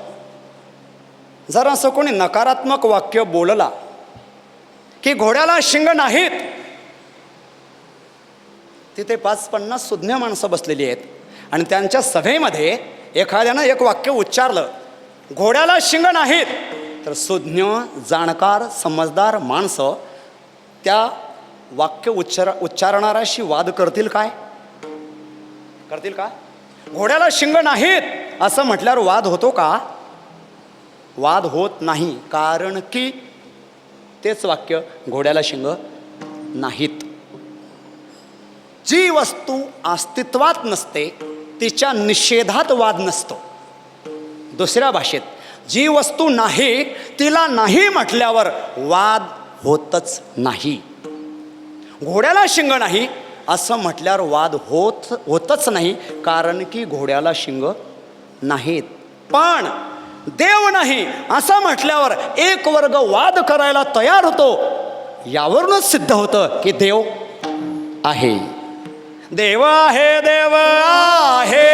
जर असं कोणी नकारात्मक वाक्य बोलला की घोड्याला शिंग नाहीत, तिथे 5-50 सुज्ञ माणसं बसलेली आहेत आणि त्यांच्या सभेमध्ये एखाद्यानं एक वाक्य उच्चारलं, घोड्याला शिंग नाहीत, तर सुज्ञ जाणकार समजदार माणसं त्या वाक्य उच्चारणाऱ्याशी वाद करतील काय? करतील का? घोड्याला शिंग नाहीत असं म्हटल्यावर वाद होतो का? वाद होत नाही, कारण की तेच वाक्य घोड्याला शिंग नाहीत. जी वस्तू अस्तित्वात नसते तिच्या निषेधात वाद नसतो. दुसऱ्या भाषेत, जी वस्तू नाही तिला नाही म्हटल्यावर वाद होतच नाही. घोड्याला शिंग नाही असं म्हटल्यावर वाद होतच नाही, कारण की घोड्याला शिंग नाहीत. पण देव नाही असं म्हटल्यावर एक वर्ग वाद करायला तयार होतो. यावरूनच सिद्ध होतं की देव आहे. देव आहे, देव आहे,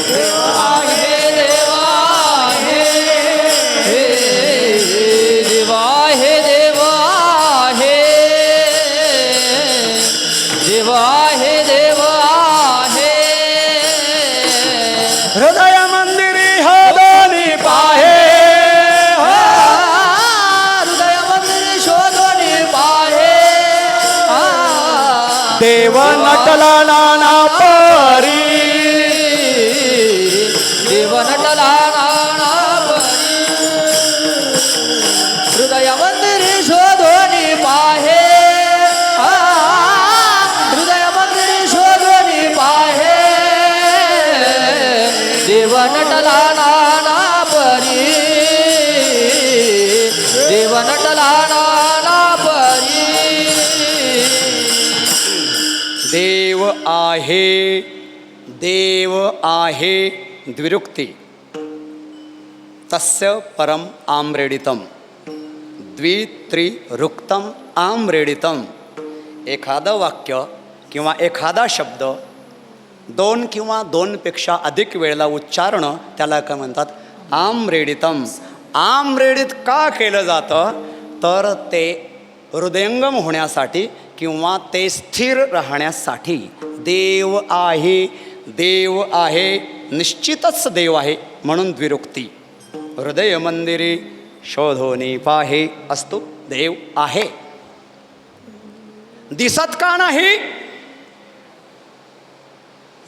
देव आहे, देव आहे, देव आहे, देव आहे, देव आहे, देव आहे. हृदय मंदिरी हा दोन्ही पाहे, हृदय मंदिर शोधोनी पाहे. देव नटला नाना परी, देव नटला नाना परी. हृदय मंदिर शोधोनी पाहे, हृदय मंदिर शोधोनी पाहे. देव नटला नाना परी, देव नटला नाना परी. देव आहे, देव आहे द्विरुक्ती. तस्य परम आम्रेडितम द्वित्रिरुक्तम आम्रेडितम. एखादं वाक्य किंवा एखादा शब्द दोन किंवा दोनपेक्षा अधिक वेळेला उच्चारणं त्याला काय म्हणतात? आम्रेडितम. आम्रेडित का केलं जातं? तर ते हृदयंगम होण्यासाठी किंवा ते स्थिर राहण्यासाठी. देव आहे, देव आहे, निश्चितच देव आहे म्हणून द्विरुक्ती. हृदय मंदिरी शोधोनी पाहे असतो देव आहे. दिसत का नाही?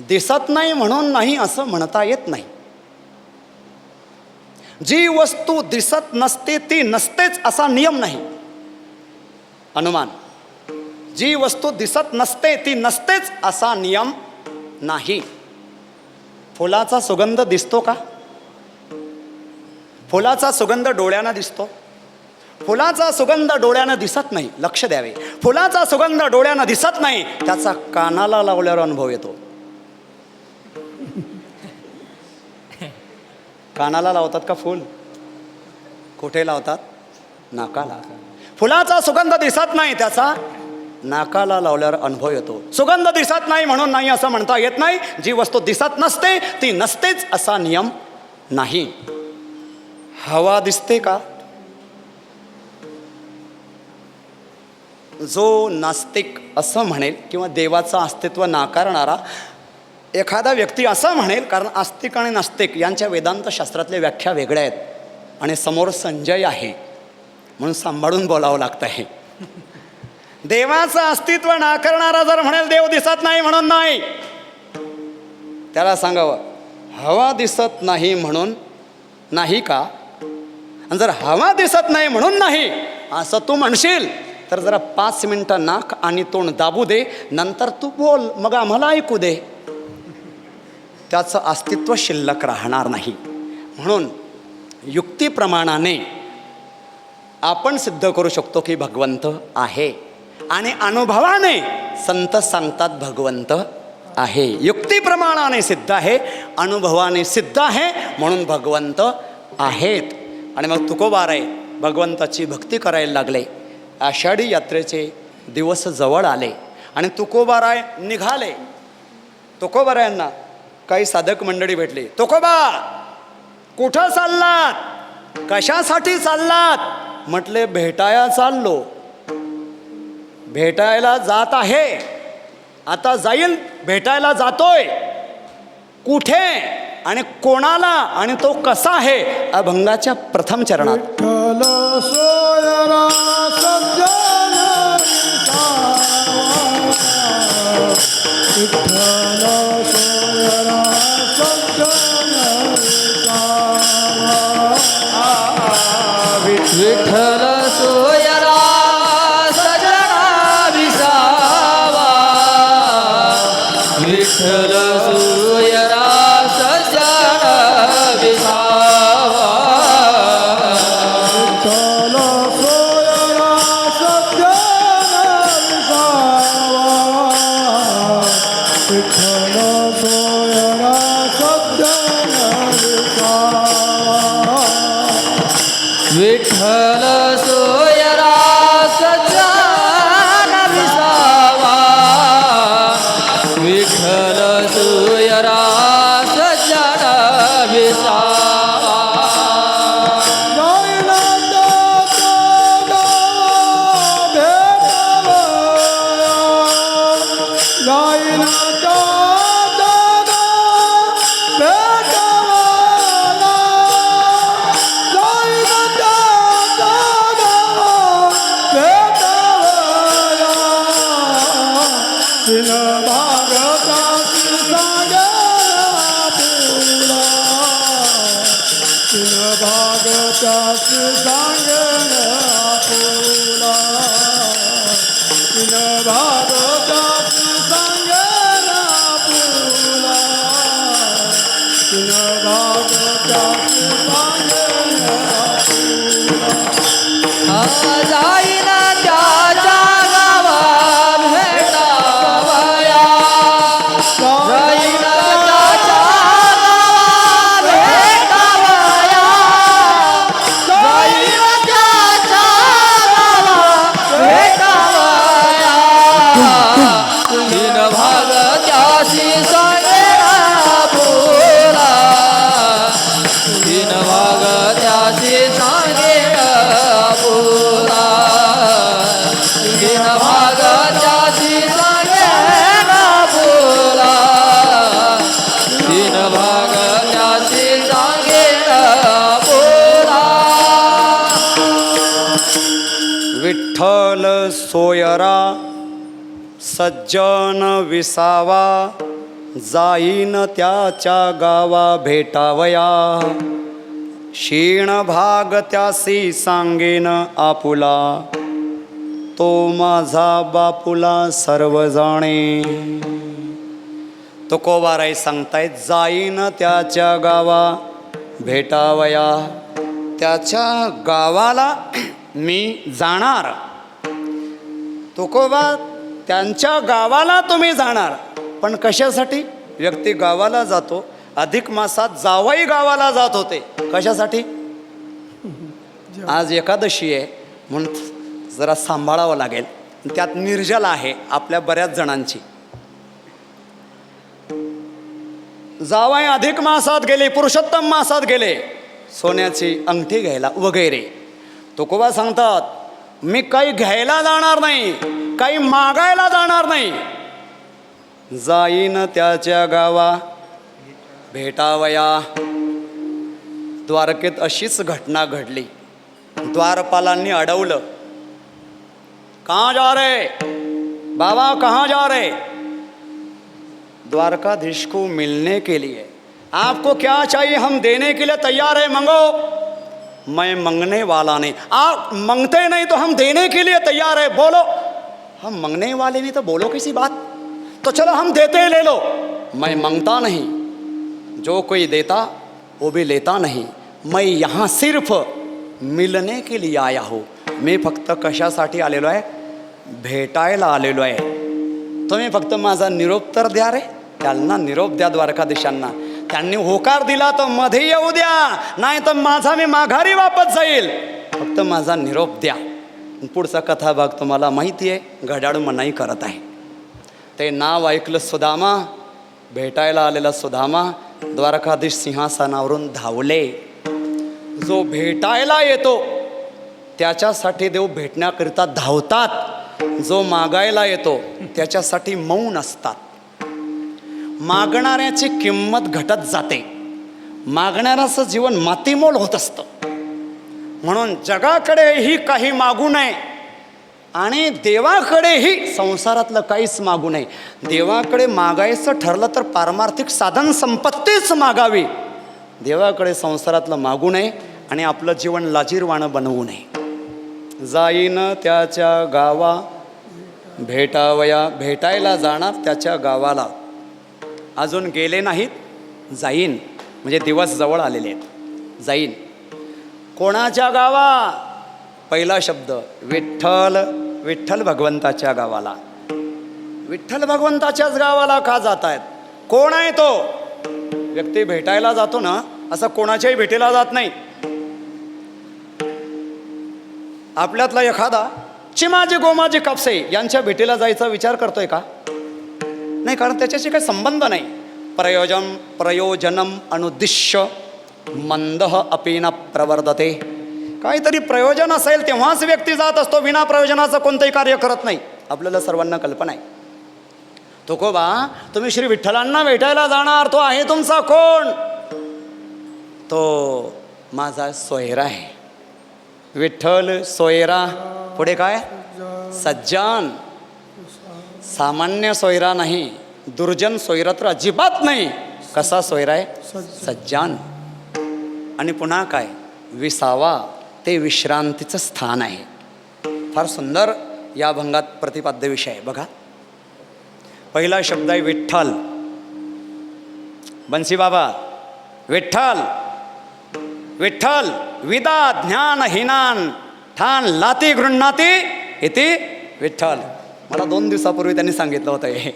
दिसत नाही म्हणून नाही असं म्हणता येत नाही. जी वस्तू दिसत नसते ती नसतेच असा नियम नाही. अनुमान. जी वस्तू दिसत नसते ती नसतेच असा नियम नाही. फुलाचा सुगंध दिसतो का? फुलाचा सुगंध डोळ्यानं दिसतो. फुलाचा सुगंध डोळ्यानं दिसत नाही. लक्ष द्यावे. फुलाचा सुगंध डोळ्यानं दिसत नाही, त्याचा कानाला लावल्यावर अनुभव येतो. कानाला लावतात का फूल? कुठे लावतात? नाकाला. फुलाचा सुगंध दिसत नाही, त्याचा नाकाला लावल्यावर अनुभव येतो. सुगंध दिसत नाही म्हणून नाही असं म्हणता येत नाही. जी वस्तू दिसत नसते ती नसतेच असा नियम नाही. हवा दिसते का? जो नास्तिक असं म्हणेल किंवा देवाचं अस्तित्व नाकारणारा एखादा व्यक्ती असं म्हणेल, कारण आस्तिक आणि नास्तिक यांच्या वेदांत शास्त्रातल्या व्याख्या वेगळ्या आहेत आणि समोर संजय आहे म्हणून सांभाळून बोलावं लागतं आहे. देवाचं अस्तित्व नाकारणारा जर म्हणेल देव दिसत नाही म्हणून नाही, त्याला सांगावं हवा दिसत नाही म्हणून नाही का? आणि जर हवा दिसत नाही म्हणून नाही असं तू म्हणशील तर जरा 5 मिनिटं नाक आणि तोंड दाबू दे, नंतर तू बोल, मग आम्हाला ऐकू दे. त्याचं अस्तित्व शिल्लक राहणार नाही. म्हणून युक्तिप्रमाणाने आपण सिद्ध करू शकतो की भगवंत आहे, आणि अनुभवाने संत सांगतात भगवंत आहे. युक्तिप्रमाणाने सिद्ध आहे, अनुभवाने सिद्ध आहे म्हणून भगवंत आहेत. आणि मग तुकोबाराय भगवंताची भक्ती करायला लागले. आषाढी यात्रेचे दिवस जवळ आले आणि तुकोबाराय निघाले. तुकोबारायांना काही साधक मंडळी भेटली. तुकोबा कुठं चाललात? कशासाठी चाललात? म्हटले भेटायला चाललो. भेटायला जात आहे, आता जाईल, भेटायला जातोय. कुठे आणि कोणाला आणि तो कसा आहे? अभंगाच्या प्रथम चरणात. विठ्ठल सोयरा सजना विसावा. विठ्ठल सोयरा सजना भागवतास सांगण आपुला भागवतास सांगण आपुला भागवतास सांगण आपुला जाईन त्याच्या गावा भेटावया जाईन त्याच्या गावा भेटावया जाईन त्याच्या गावा भेटावया तीन भाग त्याशी सांगेन बोला तीन भाग त्याशी सांगेन बोला तीन भाग त्याशी सांगेन बोला तीन भाग त्याशी सांगेन बोला विठ्ठल सोयरा सज्जन विसावा जाईन त्याच्या गावा भेटावया क्षीण भाग त्यासी सांगेन आपुला तो माझा बापुला सर्व जाणे तुकोबाराय सांगतायत जाईन त्याच्या गावा भेटावया त्याच्या गावाला मी जाणार तुकोबा त्यांच्या गावाला तुम्ही जाणार पण कशासाठी व्यक्ती गावाला जातो अधिक मासात जावई गावाला जात होते कशासाठी आज एकादशी आहे म्हणून जरा सांभाळावं लागेल त्यात निर्जला आहे आपल्या बऱ्याच जणांची जावई अधिक मासात गेले पुरुषोत्तम मासात गेले सोन्याची अंगठी घ्यायला वगैरे तुकोबा सांगतात मी काही घ्यायला जाणार नाही काही मागायला जाणार नाही जाईन त्याच्या गावा भेटावया द्वारकेत अशीच घटना घडली द्वारपालांनी अडवलं कहाँ जा रे बाबा कहाँ जा रे द्वारकाधीश को मिलने के लिए आपको क्या चाहिए हम देने के लिए तैयार है मंगो मैं मंगने वाला नहीं आप मंगते नहीं तो हम देने के लिए तैयार है बोलो हम मंगने वाले नहीं तो बोलो किसी बात तो चलो हम देते हैं ले लो मैं मंगता नहीं जो कोई देता वो भी लेता नहीं मैं यहाँ सिर्फ मिलने के लिए आया हूँ मी फक्त कशासाठी आलेलो आहे भेटायला आलेलो आहे तुम्ही फक्त माझा निरोप तर द्या रे त्यांना निरोप द्या द्वारकाधीशांना त्यांनी होकार दिला तर मध्ये येऊ द्या नाही तर माझा मी माघारी वापस जाईल फक्त माझा निरोप द्या पुढचा कथाभाग तुम्हाला माहिती आहे घड्याळ मनाई करत आहे ते नाव ऐकलं सुदामा भेटायला आलेला सुदामा द्वारकाधीश सिंहासनावरून धावले जो भेटायला येतो त्याच्यासाठी देव भेटण्याकरिता धावतात जो मागायला येतो त्याच्यासाठी मौन असतात मागणाऱ्याची किंमत घटत जाते मागणाऱ्याचं जीवन मातीमोल होत असतं म्हणून जगाकडेही काही मागू नये आणि देवाकडेही संसारातलं काहीच मागू नये देवाकडे मागायचं ठरलं तर पारमार्थिक साधन संपत्तीच मागावी देवाकडे संसारातलं मागू नये आणि आपलं जीवन लाजीरवाणं बनवू नये जाईन त्याच्या गावा भेटावया भेटायला जाणार त्याच्या गावाला अजून गेले नाहीत जाईन म्हणजे दिवस जवळ आलेले आहेत जाईन कोणाच्या गावा पहिला शब्द विठ्ठल विठ्ठल भगवंताच्या गावाला विठ्ठल भगवंताच्याच गावाला का जात आहेत कोण आहे तो व्यक्ती भेटायला जातो ना असं कोणाच्याही भेटीला जात नाही आपल्यातला एखादा चिमाजी गोमाजी कापसे यांच्या भेटीला जायचा विचार करतोय का नाही कारण त्याच्याशी काही संबंध नाही प्रयोजनम अनुद्दिश्य मंदः अपि न प्रवर्धते काहीतरी प्रयोजन असेल तेव्हाच व्यक्ती जात असतो विना प्रयोजनाचं कोणतंही कार्य करत नाही आपल्याला सर्वांना कल्पना आहे तुकोबा तुम्ही श्री विठ्ठलांना भेटायला जाणार तो आहे तुमचा कोण तो माझा सोयरा आहे विठ्ठल सोयरा पुढे काय सज्जन सामान्य सोयरा नाही दुर्जन सोयरा तर अजिबात नाही कसा सोयरा आहे सज्जन आणि पुन्हा काय, विसावा ते विश्रांतीचं स्थान आहे. फार सुंदर या भंगात प्रतिपाद्य विषय आहे. बघा, पहिला शब्द आहे विठ्ठल. बन्सी बाबा, विठ्ठल विठ्ठल विदा ज्ञान हिनान ठाण लाती गृह्णाती इति विठ्ठल. मला 2 दिवसापूर्वी त्यांनी सांगितलं होतं हे.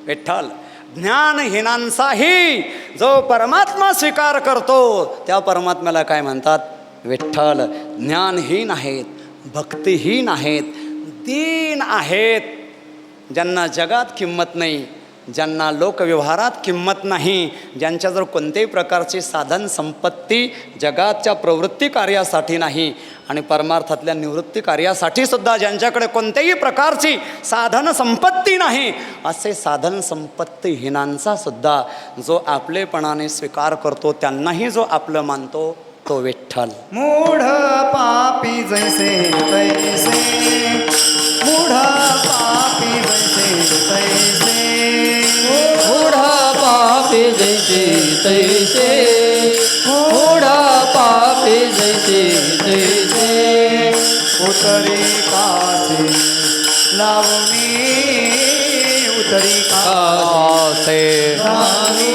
विठ्ठल ज्ञानहीनांचाही जो परमात्मा स्वीकार करतो त्या परमात्म्याला काय म्हणतात, विठ्ठल. ज्ञानहीन आहेत, भक्तिहीन आहेत, दीन आहेत, ज्यांना जगात किंमत नाही, ज्यांना लोकव्यवहारात किंमत नाही, ज्यांच्याजवळ कोणत्याही प्रकारची साधन संपत्ती जगाच्या प्रवृत्ती कार्यासाठी नाही आणि परमार्थातल्या निवृत्ती कार्यासाठी सुद्धा ज्यांच्याकडे कोणत्याही प्रकारची साधन संपत्ती नाही, असे साधन संपत्तीहीनांचा सुद्धा जो आपलेपणाने स्वीकार करतो, त्यांनाही जो आपलं मानतो तो विठ्ठल. मूढ पापी जैसे तैसे, मूढ पापी जैसे तैसे, मूढा पापी जैसे तैसे, मूढा पापी जैसे तैसे, उतरी कासे लावणी, उतरी कासे लावणी,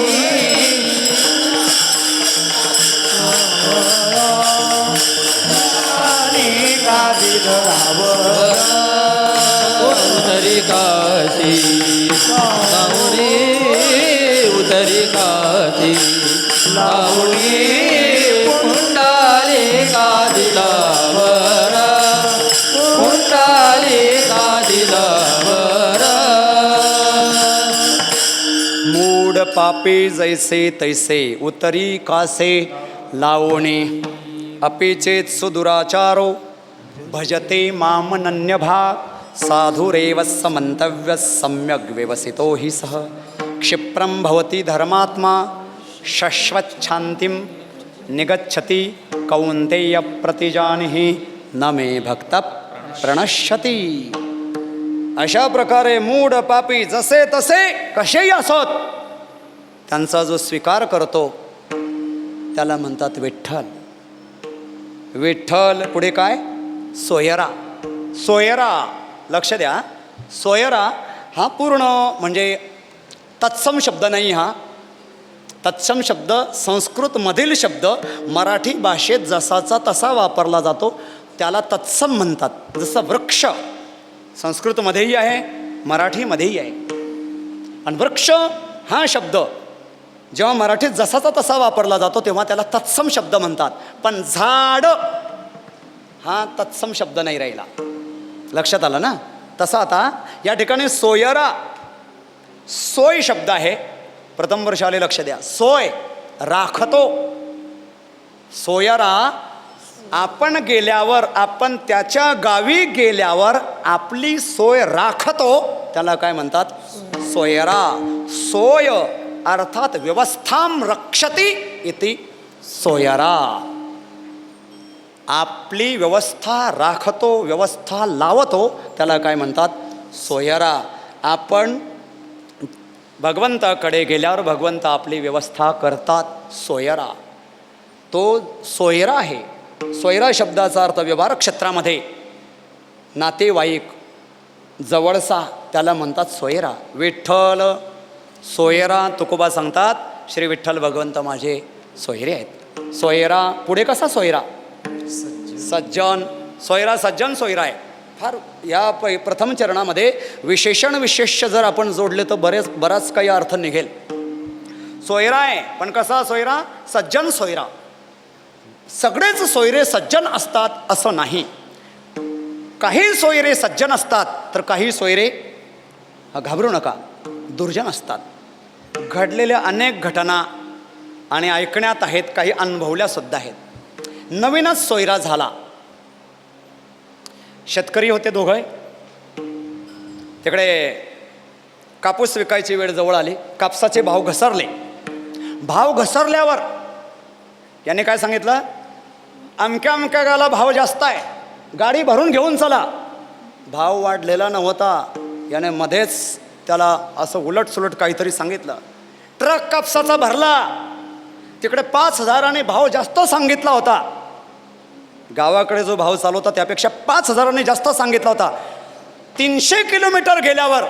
कादिद लावर, उतरी काशी लावणी, उतरी काशी लावणी, कुंडाली कादिलावर, कुंडाली कादिलावर. मूढ पापी जैसे तैसे, उतरी कासे लावणे, अपिचेत सुदुराचारो भजते मामनन्यभाग, साधुरेव समंतव्य सम्यग् व्यवसितो हि सह, क्षिप्रं भवति धर्मात्मा शश्वच्छान्तिं निगच्छति, कौन्तेय प्रतिजानिहि न मे भक्त प्रणश्यति. अशा प्रकारे मूढ पापी जसे तसे कसेही असोत, त्यांचा जो स्वीकार करतो त्याला म्हणतात विठ्ठल. विठ्ठल पुढे काय, सोयरा. सोयरा लक्ष द्या, सोयरा हा पूर्ण म्हणजे तत्सम शब्द नाही. हा तत्सम शब्द संस्कृतमधील शब्द मराठी भाषेत जसाचा तसा वापरला जातो त्याला तत्सम म्हणतात. जसं वृक्ष संस्कृतमध्येही आहे, मराठीमध्येही आहे. आणि वृक्ष हा शब्द जेव्हा मराठीत जसाचा तसा वापरला जातो तेव्हा त्याला तत्सम शब्द म्हणतात. पण झाड हा तत्सम शब्द नाही राहिला. लक्षात आलं ना. तसा आता या ठिकाणी सोयरा, सोय शब्द आहे. प्रथम वर्षाले लक्ष द्या. सोय राखतो. सोयरा आपण गेल्यावर, आपण त्याच्या गावी गेल्यावर आपली सोय राखतो त्याला काय म्हणतात, सोयरा. सोय अर्थात व्यवस्थाम रक्षति इति सोयरा. आपली व्यवस्था राखतो, व्यवस्था लावतो त्याला काय म्हणतात, सोयरा. आपण भगवंताकडे गेल्यावर भगवंत आपली व्यवस्था करतात, सोयरा. तो सोयरा आहे. सोयरा शब्दाचा अर्थ व्यवहार क्षेत्रामध्ये नातेवाईक जवळचा त्याला म्हणतात सोयरा. विठ्ठल सोयरा. तुकोबा सांगतात श्री विठ्ठल भगवंत माझे सोयरे आहेत. सोयरा पुढे कसा सोयरा, सज्जन. सोयरा सज्जन सोयरा आहे. फार या प्रथम चरणामध्ये विशेषण विशेष्य जर आपण जोडले तर बराच काही अर्थ निघेल. सोयरा आहे पण कसा सोयरा, सज्जन सोयरा. सगळेच सोयरे सज्जन असतात असं नाही. काही सोयरे सज्जन असतात तर काही सोयरे, घाबरू नका, दुर्जन असतात. घडलेल्या अनेक घटना आणि ऐकण्यात आहेत, काही अनुभवल्या सुद्धा आहेत. नवीनच सोयरा झाला. शेतकरी होते दोघं. तिकडे कापूस विकायची वेळ जवळ आली. कापसाचे भाव घसरले. भाव घसरल्यावर याने काय सांगितलं, अमक्या अमक्या गाला भाव जास्त आहे, गाडी भरून घेऊन चला. भाव वाढलेला नव्हता. याने मध्येच त्याला असं उलट सुलट काहीतरी सांगितलं. ट्रक कापसाचा भरला. तिकडे 5,000 भाव जास्त सांगितला होता. गावाकडे जो भाव चालू होता त्यापेक्षा 5,000 जास्त सांगितला होता. 300 किलोमीटर गेल्यावर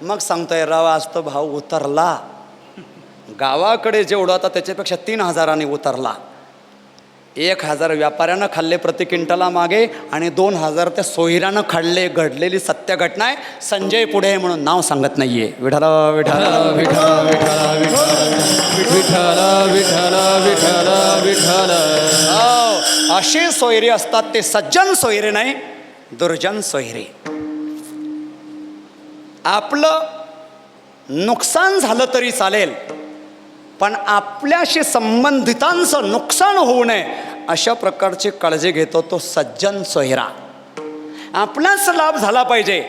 मग सांगतोय राव आज तो भाव उतरला. गावाकडे जेवढा होता त्याच्यापेक्षा 3,000 उतरला. 1,000 व्यापाऱ्यानं खाल्ले प्रति क्विंटला मागे आणि 2,000 त्या सोयऱ्यानं खाल्ले. घडलेली सत्य घटना आहे. संजय पुढे म्हणून नाव सांगत नाहीये. विठ्ठल विठ्ठल विठ्ठल विठ्ठल विठ्ठल विठ्ठल विठ्ठल. असे सोयरे असतात ते सज्जन सोयरे नाही, दुर्जन सोयरे. आपलं नुकसान झालं तरी चालेल पण आपल्याशी संबंधितांचं नुकसान होऊ नये अशा प्रकारची काळजी घेतो तो सज्जन सोयरा. आपलाच लाभ झाला पाहिजे,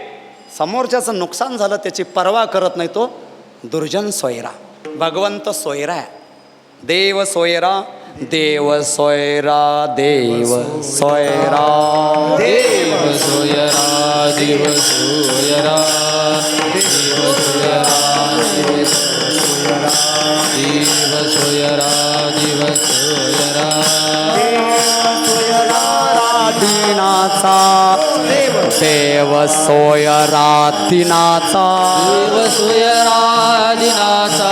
समोरच्याचं नुकसान झालं त्याची पर्वा करत नाही तो दुर्जन सोयरा. भगवंत सोयरा आहे. देव सोयरा देव सोयरा देव सोयरा देव सोयरा देव सोयरा देव सोयरा देव सोयरा देव सोयरा देव सोयरा दिनाचा देव सोयरा दिनाचा देव सोयरा दिनाचा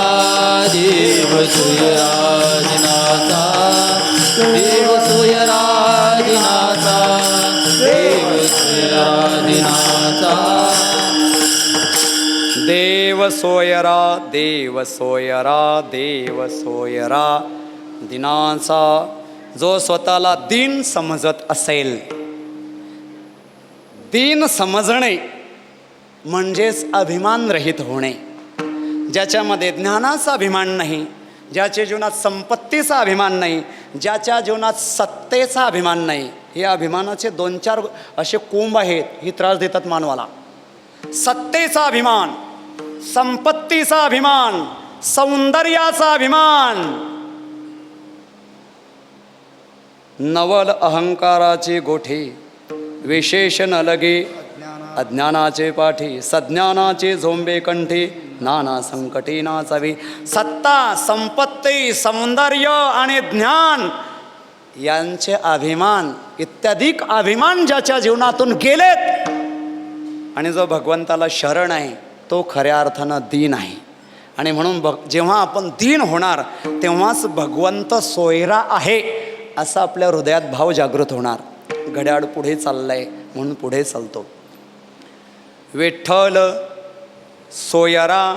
देव सोयरा दिनाचा देव सोयरा दिनाचा देव सोयरा दिनाचा. देव सोयरा देव सोयरा देव सोयरा दिनाचा. जो स्वतःला दीन समजत असेल, दीन समजणे म्हणजेच अभिमान रहित होणे. ज्याच्यामध्ये ज्ञानाचा अभिमान नाही, ज्याच्या जीवनात संपत्तीचा अभिमान नाही, ज्याच्या जीवनात सत्तेचा अभिमान नाही. हे अभिमानाचे 2-4 असे कोंब आहेत, ही त्रास देतात मानवाला. सत्तेचा अभिमान, संपत्तीचा अभिमान, सौंदर्याचा अभिमान, नवल अहंकाराचे गोठे, विशेष न लगे अज्ञानाचे पाठी, सज्ञानाचे झोंबे कंठी, नाना संकटी नाचावी. सत्ता, संपत्ती, सौंदर्य आणि ज्ञान यांचे अभिमान इत्यादिक अभिमान ज्याच्या जीवनातून गेलेत आणि जो भगवंताला शरण आहे तो खऱ्या अर्थानं दीन आहे. आणि म्हणून जेव्हा आपण दीन होणार तेव्हाच भगवंत सोयरा आहे असा आपल्या हृदयात भाव जागृत होणार. घड्याळ पुढे चाललंय म्हणून पुढे चालतो. विठ्ठल सोयरा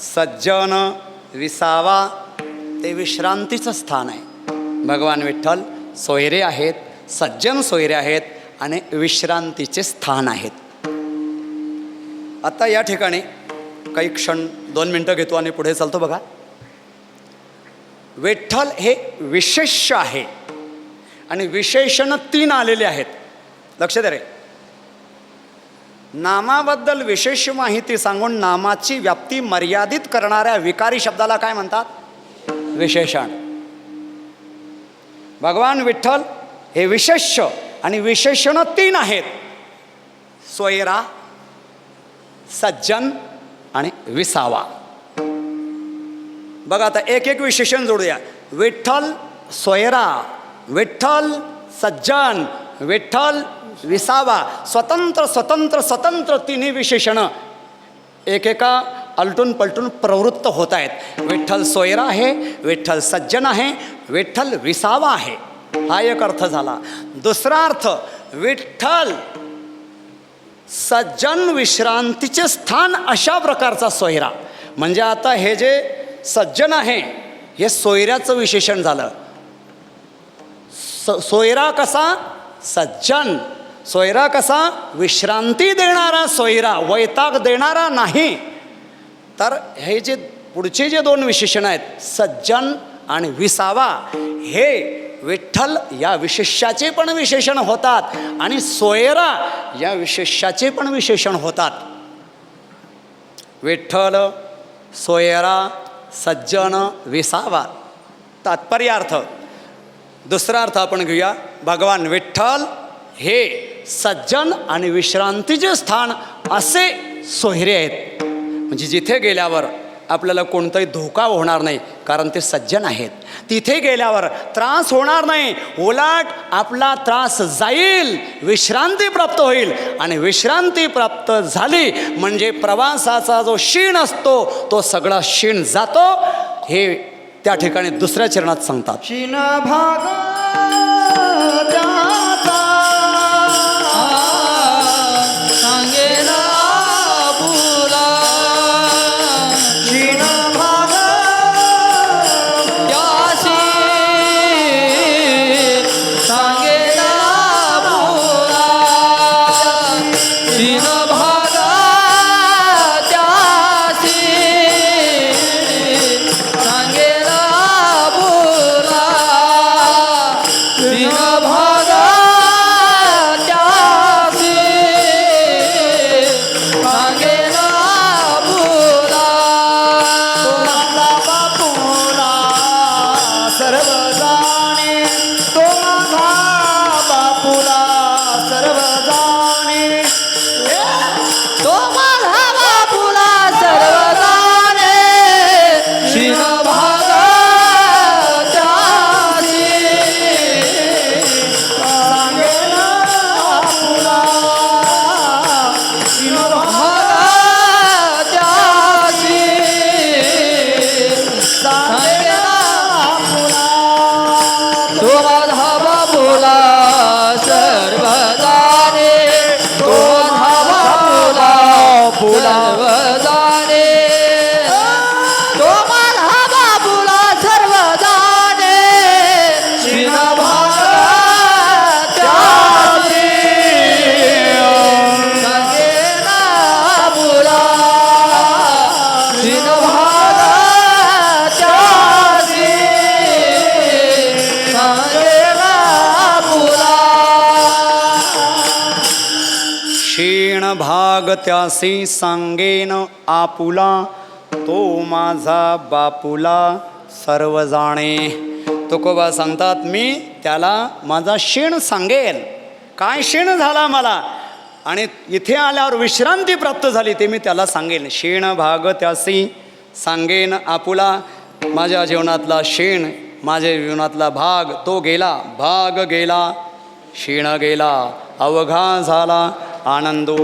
सज्जन विसावा ते विश्रांतीचं स्थान आहे. भगवान विठ्ठल सोयरे आहेत, सज्जन सोयरे आहेत आणि विश्रांतीचे स्थान आहेत. आता या ठिकाणी काही क्षण 2 मिनटं घेतो आणि पुढे चालतो. बघा, विठ्ठल हे विशेष्य आहे आणि विशेषण 3 आलेले आहेत. लक्ष द्या रे. नामाबद्दल विशेष माहिती सांगून नामाची व्याप्ती मर्यादित करणाऱ्या विकारी शब्दाला काय म्हणतात? विशेषण. भगवान विठ्ठल हे विशेष्य आणि विशेषण 3 आहेत. सोयरा, सज्जन आणि विसावा. बघा आता एक एक विशेषण जोडूया. विठ्ठल सोयरा, विठ्ठल सज्जन, विठ्ठल विसावा. स्वतंत्र स्वतंत्र स्वतंत्र 3 विशेषणं एकेका अलटून पलटून प्रवृत्त होत आहेत. विठ्ठल सोयरा आहे, विठ्ठल सज्जन आहे, विठ्ठल विसावा आहे. हा एक अर्थ झाला. दुसरा अर्थ, विठ्ठल सज्जन विश्रांतीचे स्थान अशा प्रकारचा सोयरा. म्हणजे आता हे जे सज्जन आहे हे सोयऱ्याचं विशेषण झालं. सोयरा कसा? सज्जन. सोयरा कसा? विश्रांती देणारा सोयरा, वैताग देणारा नाही. तर हे जे पुढचे जे 2 विशेषण आहेत सज्जन आणि विसावा, हे विठ्ठल या विशेष्याचे पण विशेषण होतात आणि सोयरा या विशेष्याचे पण विशेषण होतात. विठ्ठल सोयरा सज्जन विसावा. तात्पर्यार्थ. दुसरा अर्थ आपण घेऊया. भगवान विठ्ठल हे सज्जन आणि विश्रांतीचे स्थान असे सोयरे आहेत. म्हणजे जिथे गेल्यावर आपल्याला कोणताही धोका होणार नाही, कारण ते सज्जन आहेत. तिथे गेल्यावर त्रास होणार नाही, उलट आपला त्रास जाईल, विश्रांती प्राप्त होईल. आणि विश्रांती प्राप्त झाली म्हणजे प्रवासाचा जो शीण असतो तो सगळा शीण जातो. हे त्या ठिकाणी दुसऱ्या चरणात सांगतात. क्षीण भाग त्याचा सांगेला आपुला, क्षीण भाग त्यासी सांगेला आपुला, क्षीण भागा त्यासी सांगेला आपुला, क्षीण भागा त्यासी सांगेला आपुला. माझा बापूला सर्व जाणे, तो माझा बापूला सर्व जाणे. तो माझा बापूला सर्व जाणे, क्षीण भागा त्यासी सांगेला आपुला, क्षीण भागा त्यासी सांगेला आपुला. तो माझा बापूला सर्व जाणे, तो माझा बापूला सर्व जाणे, तो माझा बापूला सर्व जाणे, क्षीण भागा त्यासी सांगेला आपुला, क्षीण भागा त्यासी सांगेला आपुला. क्षीण भाग त्यासी सांगेन आपुला, तो माझा बापूला सर्व जाणे. तुकोबा सांगतात, मी त्याला माझा क्षीण सांगेन, काय क्षीण झाला मला, आणि इथे आल्यावर विश्रांती प्राप्त झाली ते मी त्याला सांगेन. क्षीण भाग त्यासी सांगेन आपुला, माझ्या जीवनातला क्षीण, माझ्या जीवनातला भाग तो गेला, भाग गेला, क्षीण गेला, अवघा झाला आनंदो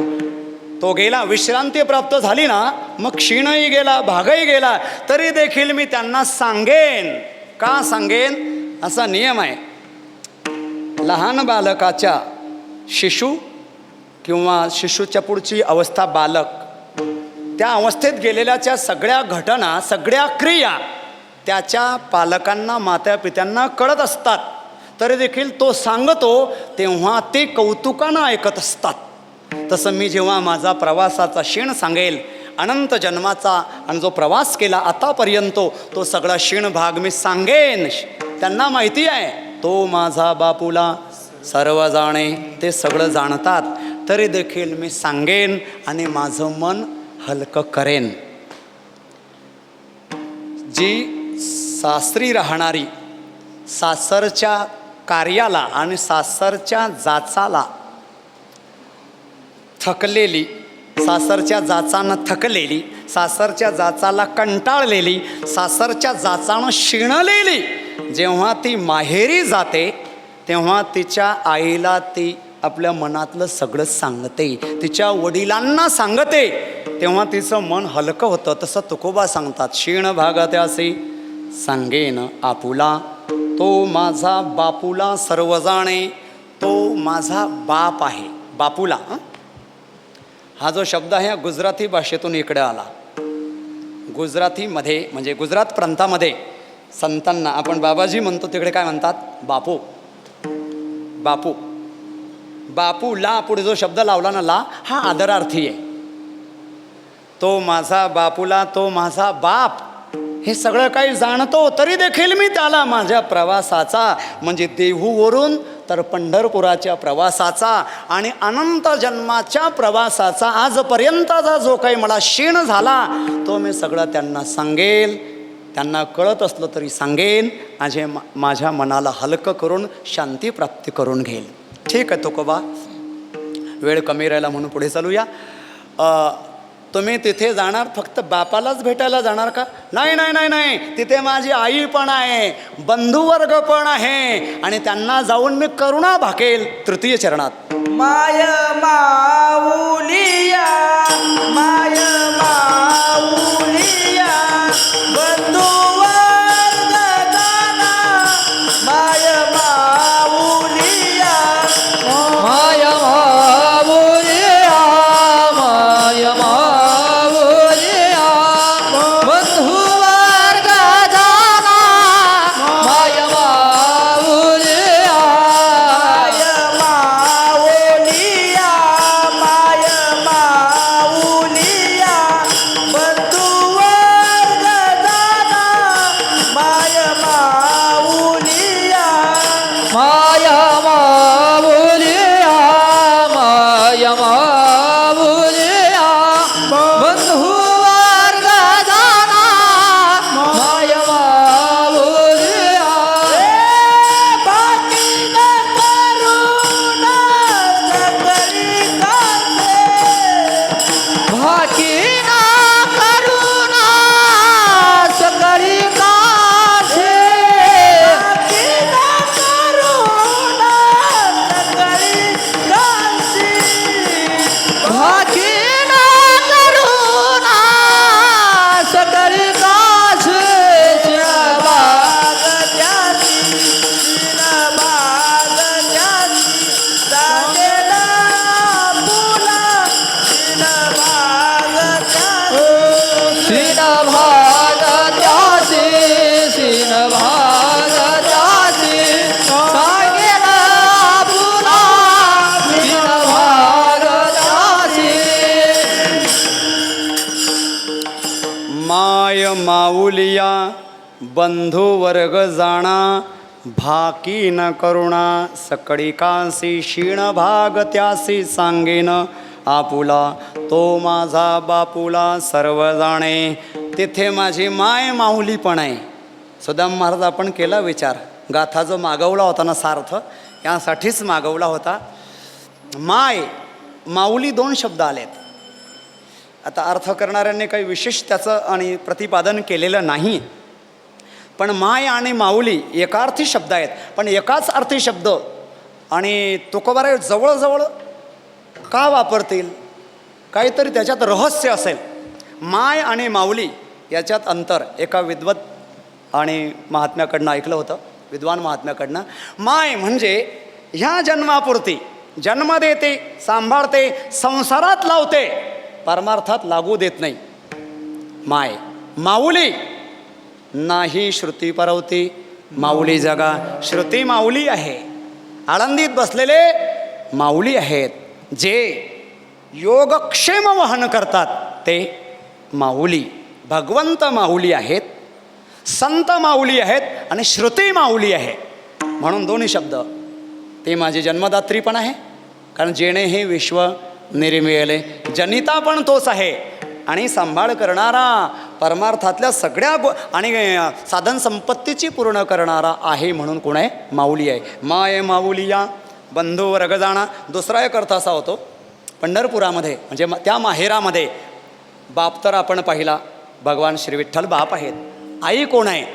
तो गेला. विश्रांती प्राप्त झाली ना, मग क्षीणही गेला, भागही गेला, तरी देखील मी त्यांना सांगेन. का सांगेन? असा नियम आहे. लहान बालकाच्या शिशु किंवा शिशूच्या पुढची अवस्था बालक, त्या अवस्थेत गेलेल्याच्या सगळ्या घटना, सगळ्या क्रिया त्याच्या पालकांना, मातापित्यांना कळत असतात. तरी देखील तो सांगतो तेव्हा ते कौतुकानं ऐकत असतात. तसं मी जेव्हा माझा प्रवासाचा क्षीण सांगेल, अनंत जन्माचा, आणि जो प्रवास केला आतापर्यंत तो सगळा क्षीण भाग मी सांगेन. त्यांना माहिती आहे तो माझा बापूला सर्व जाणे, ते सगळं जाणतात, तरी देखील मी सांगेन आणि माझं मन हलकं करेन. जी सासरी राहणारी, सासरच्या कार्याला आणि सासरच्या जाचाला थकलेली, सासरच्या जाचानं थकलेली, सासरच्या जाचाला कंटाळलेली, सासरच्या जाचानं शिणलेली, जेव्हा ती माहेरी जाते तेव्हा तिच्या आईला ती आपल्या मनातलं सगळं सांगते, तिच्या वडिलांना सांगते, तेव्हा तिचं मन हलकं होतं. तसं तुकोबा सांगतात, क्षीण भागात असे सांगेन आपुला, तो माझा बापूला सर्व जाणे, तो माझा बाप आहे. बापूला हा जो शब्द आहे गुजराती भाषेतून इकडे आला. गुजरातीमध्ये म्हणजे गुजरात प्रांतामध्ये संतांना आपण बाबाजी म्हणतो, तिकडे काय म्हणतात? बापू. बापू, बापूला पुढे जो शब्द लावला ना, ला, हा आदरार्थी आहे. तो माझा बापूला, तो माझा बाप, हे सगळं काही जाणतो, तरी देखील मी त्याला माझ्या प्रवासाचा, म्हणजे देहूवरून तर पंढरपुराच्या प्रवासाचा आणि अनंत जन्माच्या प्रवासाचा, आजपर्यंतचा जो काही मला क्षीण झाला तो मी सगळं त्यांना सांगेल. त्यांना कळत असलं तरी सांगेन, माझ्या मनाला हलकं करून शांती प्राप्ती करून घेईल. ठीक आहे तुकोबा, वेळ कमी राहिला म्हणून पुढे चालूया. तुम्ही तिथे जाणार फक्त बापालाच भेटायला जाणार का? नाही नाही नाही नाही, तिथे माझी आई पण आहे, बंधुवर्ग पण आहे आणि त्यांना जाऊन मी करुणा भाकेल. तृतीय चरणात माय माऊलिया माय माऊलिया बंधुवर्ग जाना माय माऊलिया माय माऊलिया माय माऊलिया बंधुवर्ग जाना माय माऊलिया माय माऊलिया बंधुवर्ग जाना माय माऊलिया माय माऊलिया माय माऊलिया बंधुवर्ग जाना माय माऊलिया बाकी न करुणा सगळी कासे भाकी ना करुणा सकळी कासे बाकी न करुणा सगळी कासे भाकी ना करुणा सकळी कासे सीन भाग त्यासी सीन भाग त्यासी सांगेला पुला सीन भाग त्यासी माय माऊलिया बंधुवर्ग जाणा भाकी न करुणा सकळी कासी क्षीण भाग त्यासी सांगेन आपुला तो माझा बापुला सर्व जाणे. तिथे माझी माय माऊली पण आहे. सुदाम महाराज आपण केला विचार, गाथा जो मागवला होता ना सार्थ, यासाठीच मागवला होता. माय माऊली दोन शब्द आलेत. आता अर्थ करणाऱ्यांनी काही विशेष त्याचं आणि प्रतिपादन केलेलं नाही, पण माय आणि माऊली एकार्थी शब्द आहेत, पण एकाच अर्थी शब्द आणि तुकोबाराय जवळजवळ का वापरतील? काहीतरी त्याच्यात रहस्य असेल. माय आणि माऊली याच्यात अंतर एका विद्वत आणि महात्म्याकडनं ऐकलं होतं, विद्वान महात्म्याकडनं. माय म्हणजे ह्या जन्मापुरती जन्म देते, सांभाळते, संसारात लावते, परमार्थात लागू देत नाही माय. माऊली नाही श्रुती परवती, माऊली जगा. श्रुती माऊली आहे, आळंदीत बसलेले माऊली आहेत, जे योगक्षेम वहन करतात ते माऊली. भगवंत माऊली आहेत, संत माऊली आहेत आणि श्रुती माऊली आहे. म्हणून दोन्ही शब्द. ते माझी जन्मदात्री पण आहे, कारण जेणे हे विश्व निर्मिळले, जनिता पण तोच आहे आणि सांभाळ करणारा, परमार्थातल्या सगळ्या आणि साधन संपत्तीची पूर्ण करणारा आहे. म्हणून कोण आहे? माऊली आहे. माय माऊलिया बंधुवर्ग जाणा. दुसरा एक अर्थ असा होतो, पंढरपुरामध्ये म्हणजे त्या माहेरामध्ये बाप तर आपण पाहिला, भगवान श्री विठ्ठल बाप आहेत. आई कोण आहे?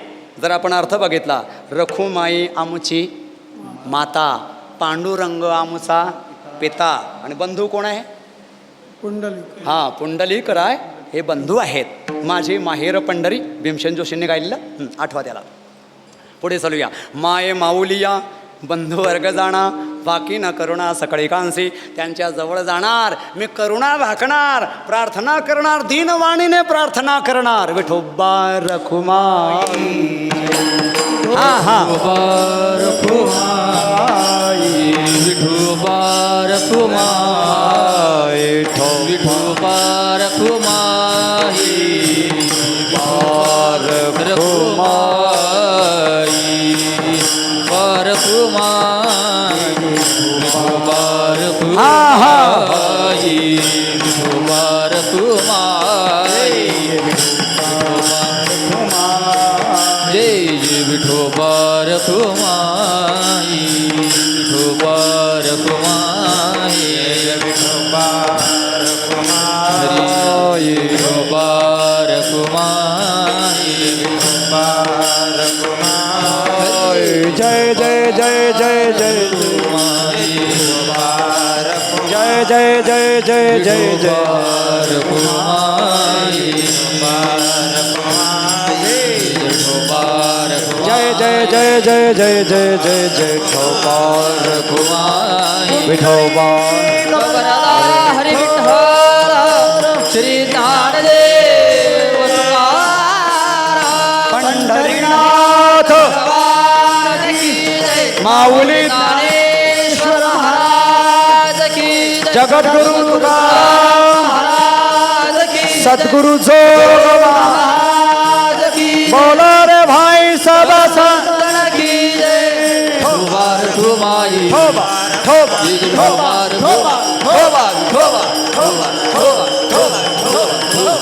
जर आपण अर्थ बघितला, रखुमाई आमुची माता, पांडुरंग आमुचा पिता, आणि बंधू कोण आहे? हां, पुंडलिकराय हे बंधू आहेत. माझे माहेर पंढरी, भीमसेन जोशींनी गायलेलं, आठवा त्याला. पुढे चालूया. माय माऊलिया बंधुवर्ग जाणा बाकी न करुणा सकळी कांसी. त्यांच्या जवळ जाणार, मी करुणा भाकणार, प्रार्थना करणार, दीनवाणीने प्रार्थना करणार. विठोबा रखुमाई, हा हा, विठोबा रखुमाई, विठोबा रखुमाई, विठोबा रखुमाई, विठोबा रखुमाई, विठोबा रखुमाई, जय जय जय जय जय जय जय जय जय जय जय जय जय जय जय जय जय जय ठोकर विठोबा हरि विठ्ठल श्री ज्ञानदेव तुकाराम पंढरीनाथ माऊली ज्ञानेश्वर महाराज की जय. जगद्गुरु तुकाराम महाराज की सद्गुरु जोगमा महाराज की बोलो रे भाई सब संतन की जय. ठोबार ठोमाई ठोबा ठोबा ठोबार ठोबा ठोबा ठोबा ठोबा ठोबा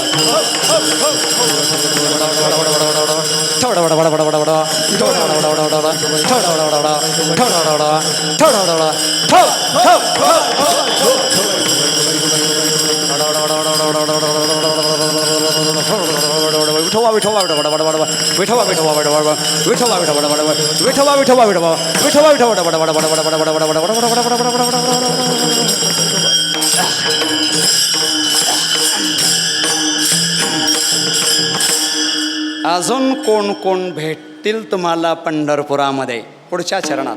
अजून कोण कोण भेटतील तुम्हाला पंढरपुरामध्ये पुढच्या चरणात.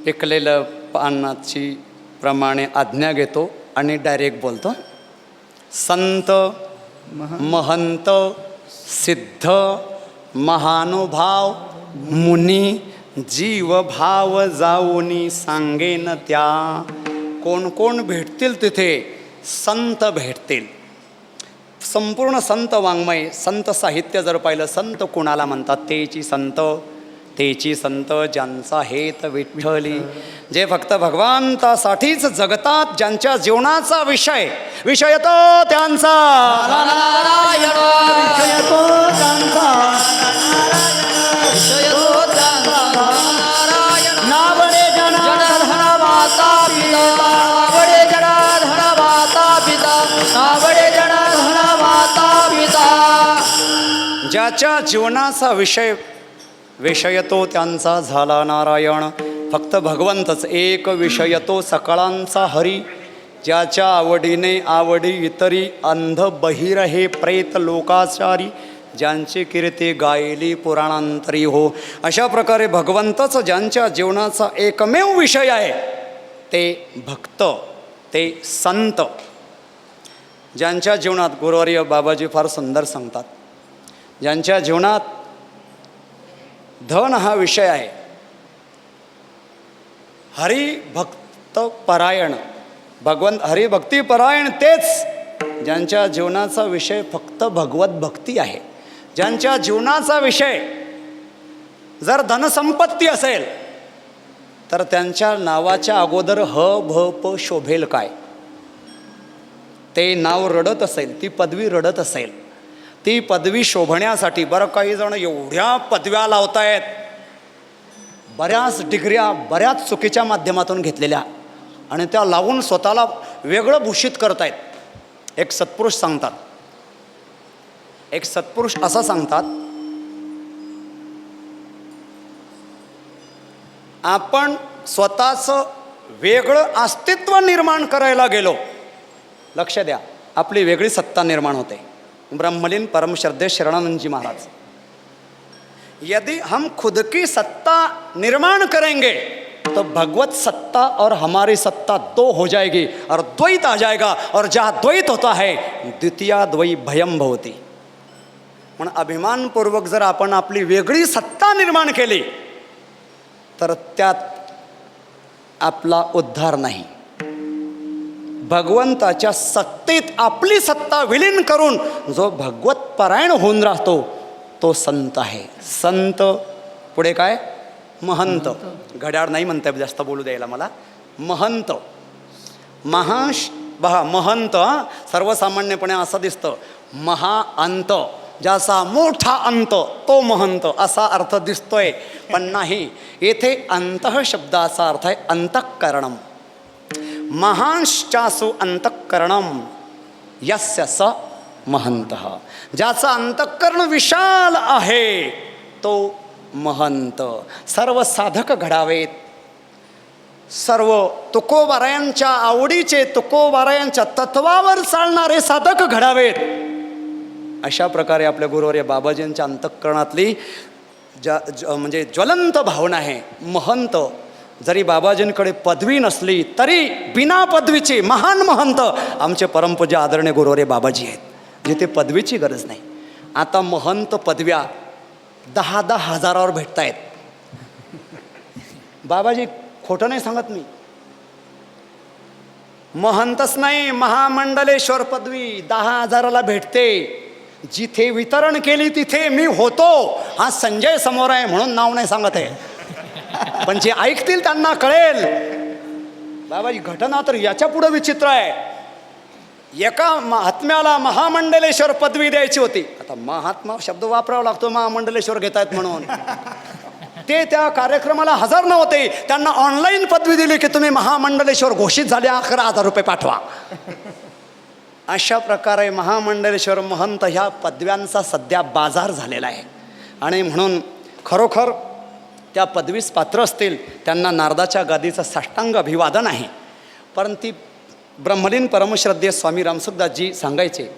पिकलेलं पानाची प्रमाणे आज्ञा घेतो आणि डायरेक्ट बोलतो. संत महंत सिद्ध महानुभाव मुनी जीवभाव जाऊनी सांगेन त्या. कोण कोण भेटतील तिथे? संत भेटतील. संपूर्ण संत वाङ्मय संत साहित्य जर पाहिलं, संत कुणाला म्हणतात? तेची संत ज्यांचा हेत विठ्ठली, जे फक्त भगवंतासाठीच जगतात, ज्यांच्या जीवनाचा विषय तो त्यांचा नावडे जनार्दन माता पिता नावडे जनार्दन माता पिता नावडे जनार्दन माता पिता. ज्याच्या जीवनाचा विषय तो त्यांचा झाला नारायण. फक्त भगवंतच एक विषय तो सकळांचा हरी. ज्याच्या आवडीने आवडी इतरी अंध बहिर हे प्रेत लोकाचारी. ज्यांची कीर्ती गायली पुराणांतरी हो. अशा प्रकारे भगवंतच ज्यांच्या जीवनाचा एकमेव विषय आहे ते भक्त, ते संत. ज्यांच्या जीवनात गुरुवर्य बाबाजी फार सुंदर सांगतात, ज्यांच्या जीवनात धन हा विषय आहे, हरिभक्त परायण भगवंत हरिभक्तीपरायण तेच ज्यांच्या जीवनाचा विषय फक्त भगवत भक्ती आहे. ज्यांच्या जीवनाचा विषय जर धनसंपत्ती असेल तर त्यांच्या नावाच्या अगोदर ह भ प शोभेल काय? ते नाव रडत असेल, ती पदवी रडत असेल, ती पदवी शोभण्यासाठी बरं काही जण एवढ्या पदव्या लावतायत, बऱ्याच डिग्र्या बऱ्याच चुकीच्या माध्यमातून घेतलेल्या, आणि त्या लावून स्वतःला वेगळं भूषित करतायत. एक सत्पुरुष सांगतात, एक सत्पुरुष असं सांगतात, आपण स्वतःचं वेगळं अस्तित्व निर्माण करायला गेलो, लक्ष द्या, आपली वेगळी सत्ता निर्माण होते. ब्रह्मलीन परम श्रद्धेय शरणानंद जी महाराज, यदि हम खुद की सत्ता निर्माण करेंगे तो भगवत सत्ता और हमारी सत्ता दो हो जाएगी और द्वैत आ जाएगा, और जहाँ द्वैत होता है द्वितीया द्वै भयम भवती. म्हणून अभिमानपूर्वक जर आपण आपली वेगळी सत्ता निर्माण केली तर त्यात आपला उद्धार नाही. भगवंताच्या सत्तेत आपली सत्ता विलीन करून जो भगवत परायण होऊन राहतो तो संत आहे. संत पुढे काय? महंत. घड्याळ नाही म्हणताय जास्त बोलू द्यायला मला. महंत महंत सर्वसामान्यपणे असं दिसतं, महाअंत ज्याचा मोठा अंत तो महंत असा अर्थ दिसतोय, पण नाही. येथे अंतः शब्दाचा अर्थ आहे अंतःकरणम. महांश्चासु अंतःकरणम यस्य स महंतः. ज्याचा अंतःकरण विशाल आहे तो महंत. सर्व साधक घडावेत, सर्व तुकोबारायांच्या आवडीचे, तुकोबारायांच्या तत्वावर चालणारे साधक घडावेत. अशा प्रकारे आपल्या गुरुवर्य बाबाजींच्या अंतःकरणातली म्हणजे ज्वलंत भावना आहे. महंत. जरी बाबाजींकडे पदवी नसली तरी बिना पदवीचे महान महंत आमचे परमपूज्य आदरणीय गुरुवर्य बाबाजी आहेत, जिथे पदवीची गरज नाही. आता महंत पदव्या 10-10 हजारावर भेटत आहेत. बाबाजी खोटं नाही सांगत मी. महंतच नाही, महामंडलेश्वर पदवी 10 हजाराला भेटते. जिथे वितरण केली तिथे मी होतो. हा संजय समोर आहे म्हणून नाव नाही सांगत आहे, पण जे ऐकतील त्यांना कळेल. बाबाजी घटना तर याच्या पुढे विचित्र आहे. एका महात्म्याला महामंडलेश्वर पदवी द्यायची होती. आता महात्मा शब्द वापरावा लागतो, महामंडलेश्वर घेत आहेत म्हणून. ते त्या कार्यक्रमाला हजर नव्हते. त्यांना ऑनलाईन पदवी दिली की तुम्ही महामंडलेश्वर घोषित झाले, 11,000 रुपये पाठवा. अशा प्रकारे महामंडलेश्वर महंत ह्या पदव्यांचा सध्या बाजार झालेला आहे. आणि म्हणून खरोखर त्या पदवीस पात्र असतील त्यांना नारदाच्या गादीचं साष्टांग अभिवादन आहे. परंतु ती ब्रह्मलीन परमश्रद्धेय स्वामी रामसुखदासजी सांगायचे,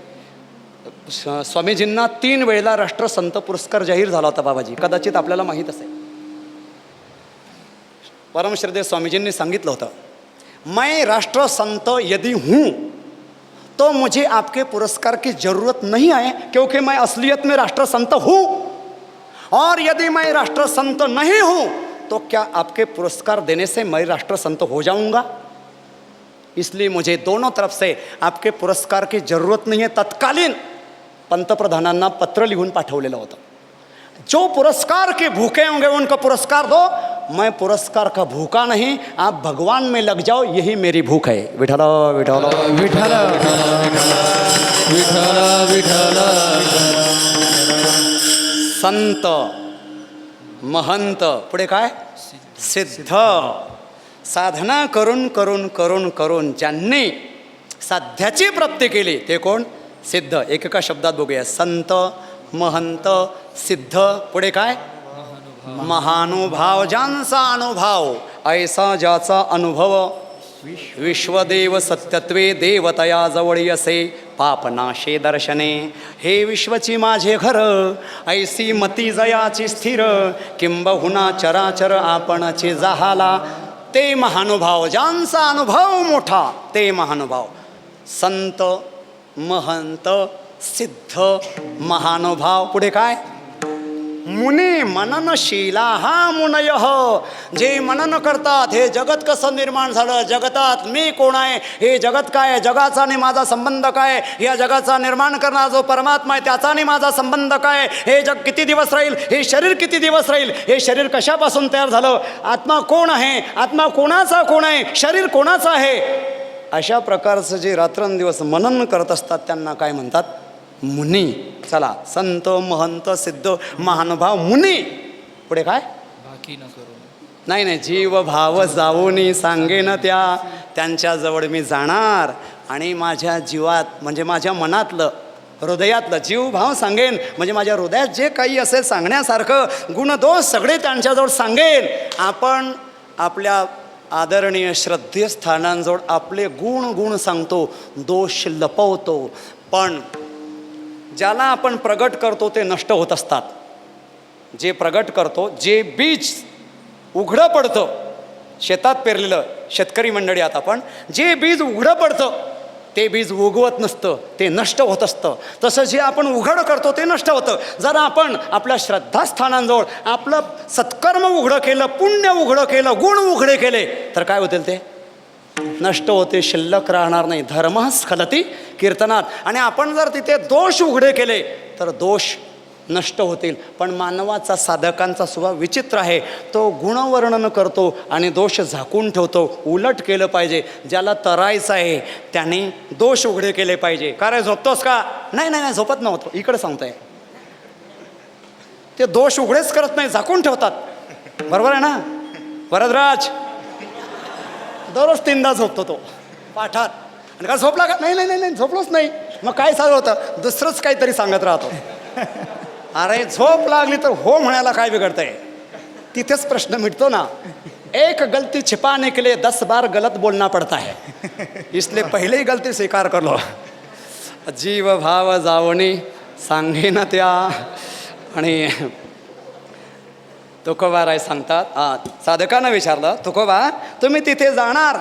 स्वामीजींना 3 वेळेला राष्ट्रसंत पुरस्कार जाहीर झाला होता. बाबाजी कदाचित आपल्याला माहीत असेल. परमश्रद्धेय स्वामीजींनी सांगितलं होतं, मैं राष्ट्रसंत यदि हूँ तो मुझे आपके पुरस्कार की ज़रूरत नहीं है, क्योंकि मैं असलियत में राष्ट्रसंत हूँ. और यदि मैं राष्ट्रसंत नहीं हूँ तो क्या आपके पुरस्कार देने से मैं राष्ट्रसंत हो जाऊँगा? इसलिए मुझे दोनों तरफ से आपके पुरस्कार की ज़रूरत नहीं है. तत्कालीन पंतप्रधानांना पत्र लिहून पाठवलेलं होतं, जो पुरस्कार के भूखे होंगे उनको पुरस्कार दो. मैं पुरस्कार का भूखा नहीं, आप भगवान में लग जाओ, यही मेरी भूख है. विठ्ठल विठ्ठल विठ्ठल विठ्ठल विठ्ठल. संत महंत पुढे काय? सिद्ध. साधना करून करून करून करून ज्यांनी साध्याची प्राप्ती केली ते कोण? सिद्ध. एकेका शब्दात बघूया. संत, महंत, सिद्ध. पुढे काय? महानुभाव. ज्यांचा अनुभव ऐसा ज्याचा अनुभव विश्वदेव सत्यत्वे देवतया जवळी असे पापनाशे दर्शने. हे विश्वची माझे घर ऐसी मती जयाची स्थिर किंबहुना चराचर आपणचे जाहाला. ते महानुभाव, ज्यांचा अनुभव मोठा ते महानुभाव. संत, महंत, सिद्ध, महानुभाव. पुढे काय? मुनी मननशीला. हा मुनयः, जे मनन करतात हे जगत कसं निर्माण झालं, जगतात मी कोण आहे, हे जगत काय आहे, जगाचा आणि माझा संबंध काय, या जगाचा निर्माण करणारा जो परमात्मा आहे त्याचा आणि माझा संबंध काय, हे जग किती दिवस राहील, हे शरीर किती दिवस राहील, हे शरीर कशापासून तयार झालं, आत्मा कोण आहे, आत्मा कोणाचा कोण आहे, शरीर कोणाचं आहे. अशा प्रकारचं जे रात्रंदिवस मनन करत असतात त्यांना काय म्हणतात? मुनी. चला, संत, महंत, सिद्ध, महानुभाव, मुनी. पुढे काय? बाकी न करू. नाही, जीव भाव जाऊनी सांगेन त्यांच्याजवळ मी जाणार आणि माझ्या जीवात म्हणजे माझ्या मनातलं, हृदयातलं जीव भाव सांगेन. म्हणजे माझ्या हृदयात जे काही असेल सांगण्यासारखं गुणदोष सगळे त्यांच्याजवळ सांगेन. आपण आपल्या आदरणीय श्रद्धेय स्थानांजवळ आपले गुण सांगतो, दोष लपवतो. पण ज्याला आपण प्रगट करतो ते नष्ट होत असतात. जे प्रगट करतो, जे बीज उघडं पडतं शेतात पेरलेलं, शेतकरी मंडळी आता आपण, जे बीज उघडं पडतं ते बीज उगवत नसतं, ते नष्ट होत असतं. तसं जे आपण उघड करतो ते नष्ट होतं. जर आपण आपल्या श्रद्धास्थानांजवळ आपलं सत्कर्म उघडं केलं, पुण्य उघडं केलं, गुण उघडे केले तर काय होतील? ते नष्ट होते, शिल्लक राहणार नाही. धर्म स्खलती कीर्तनात. आणि आपण जर तिथे दोष उघडे केले तर दोष नष्ट होतील. पण मानवाचा, साधकांचा स्वभाव विचित्र आहे. तो गुणवर्णन करतो आणि दोष झाकून ठेवतो. उलट केलं पाहिजे. ज्याला तरायचं आहे त्याने दोष उघडे केले पाहिजे. का रे झोपतोस का? नाही झोपत नव्हतो. इकडे सांगतोय. ते दोष उघडेच करत नाही, झाकून ठेवतात. बरोबर आहे ना वरदराज? दररोज 3दा झोपतो तो पाठात. आणि का झोपला का? नाही झोपलोच नाही. मग काय चालू होतं? दुसरंच काहीतरी सांगत राहतो. अरे झोप लागली तर हो म्हणायला काय बिघडतंय? तिथेच प्रश्न मिटतो ना. एक गलती छिपाने के लिए 10 बार गलत बोलना पड़ता है, इसलिए पहले ही गलती स्वीकार कर लो. जीव भाव जावणी सांगे ना त्या. आणि तुकोबाराय सांगतात, साधकांना विचारलं, तुकोबा तुम्ही तिथे जाणार,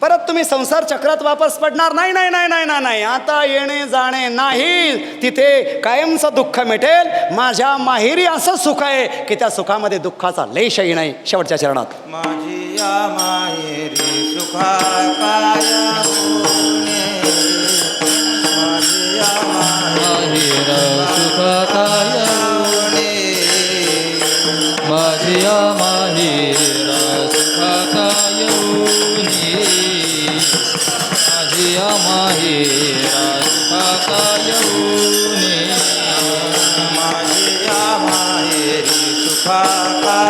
परत तुम्ही संसार चक्रात वापस पडणार नाही. नाही नाही नाही नाही नाही, आता येणे जाणे नाही, तिथे कायमचं दुःख मिटेल. माझ्या माहेरी असं सुख आहे की त्या सुखामध्ये दुःखाचा लेशही नाही. शेवटच्या चरणात, माझी या माहेरी सुखा काय माझी या माहेर सुखकाय माझिया माहेर सुखकाय माझिया माहेर सुखकाय माझी या माहेरी सुखा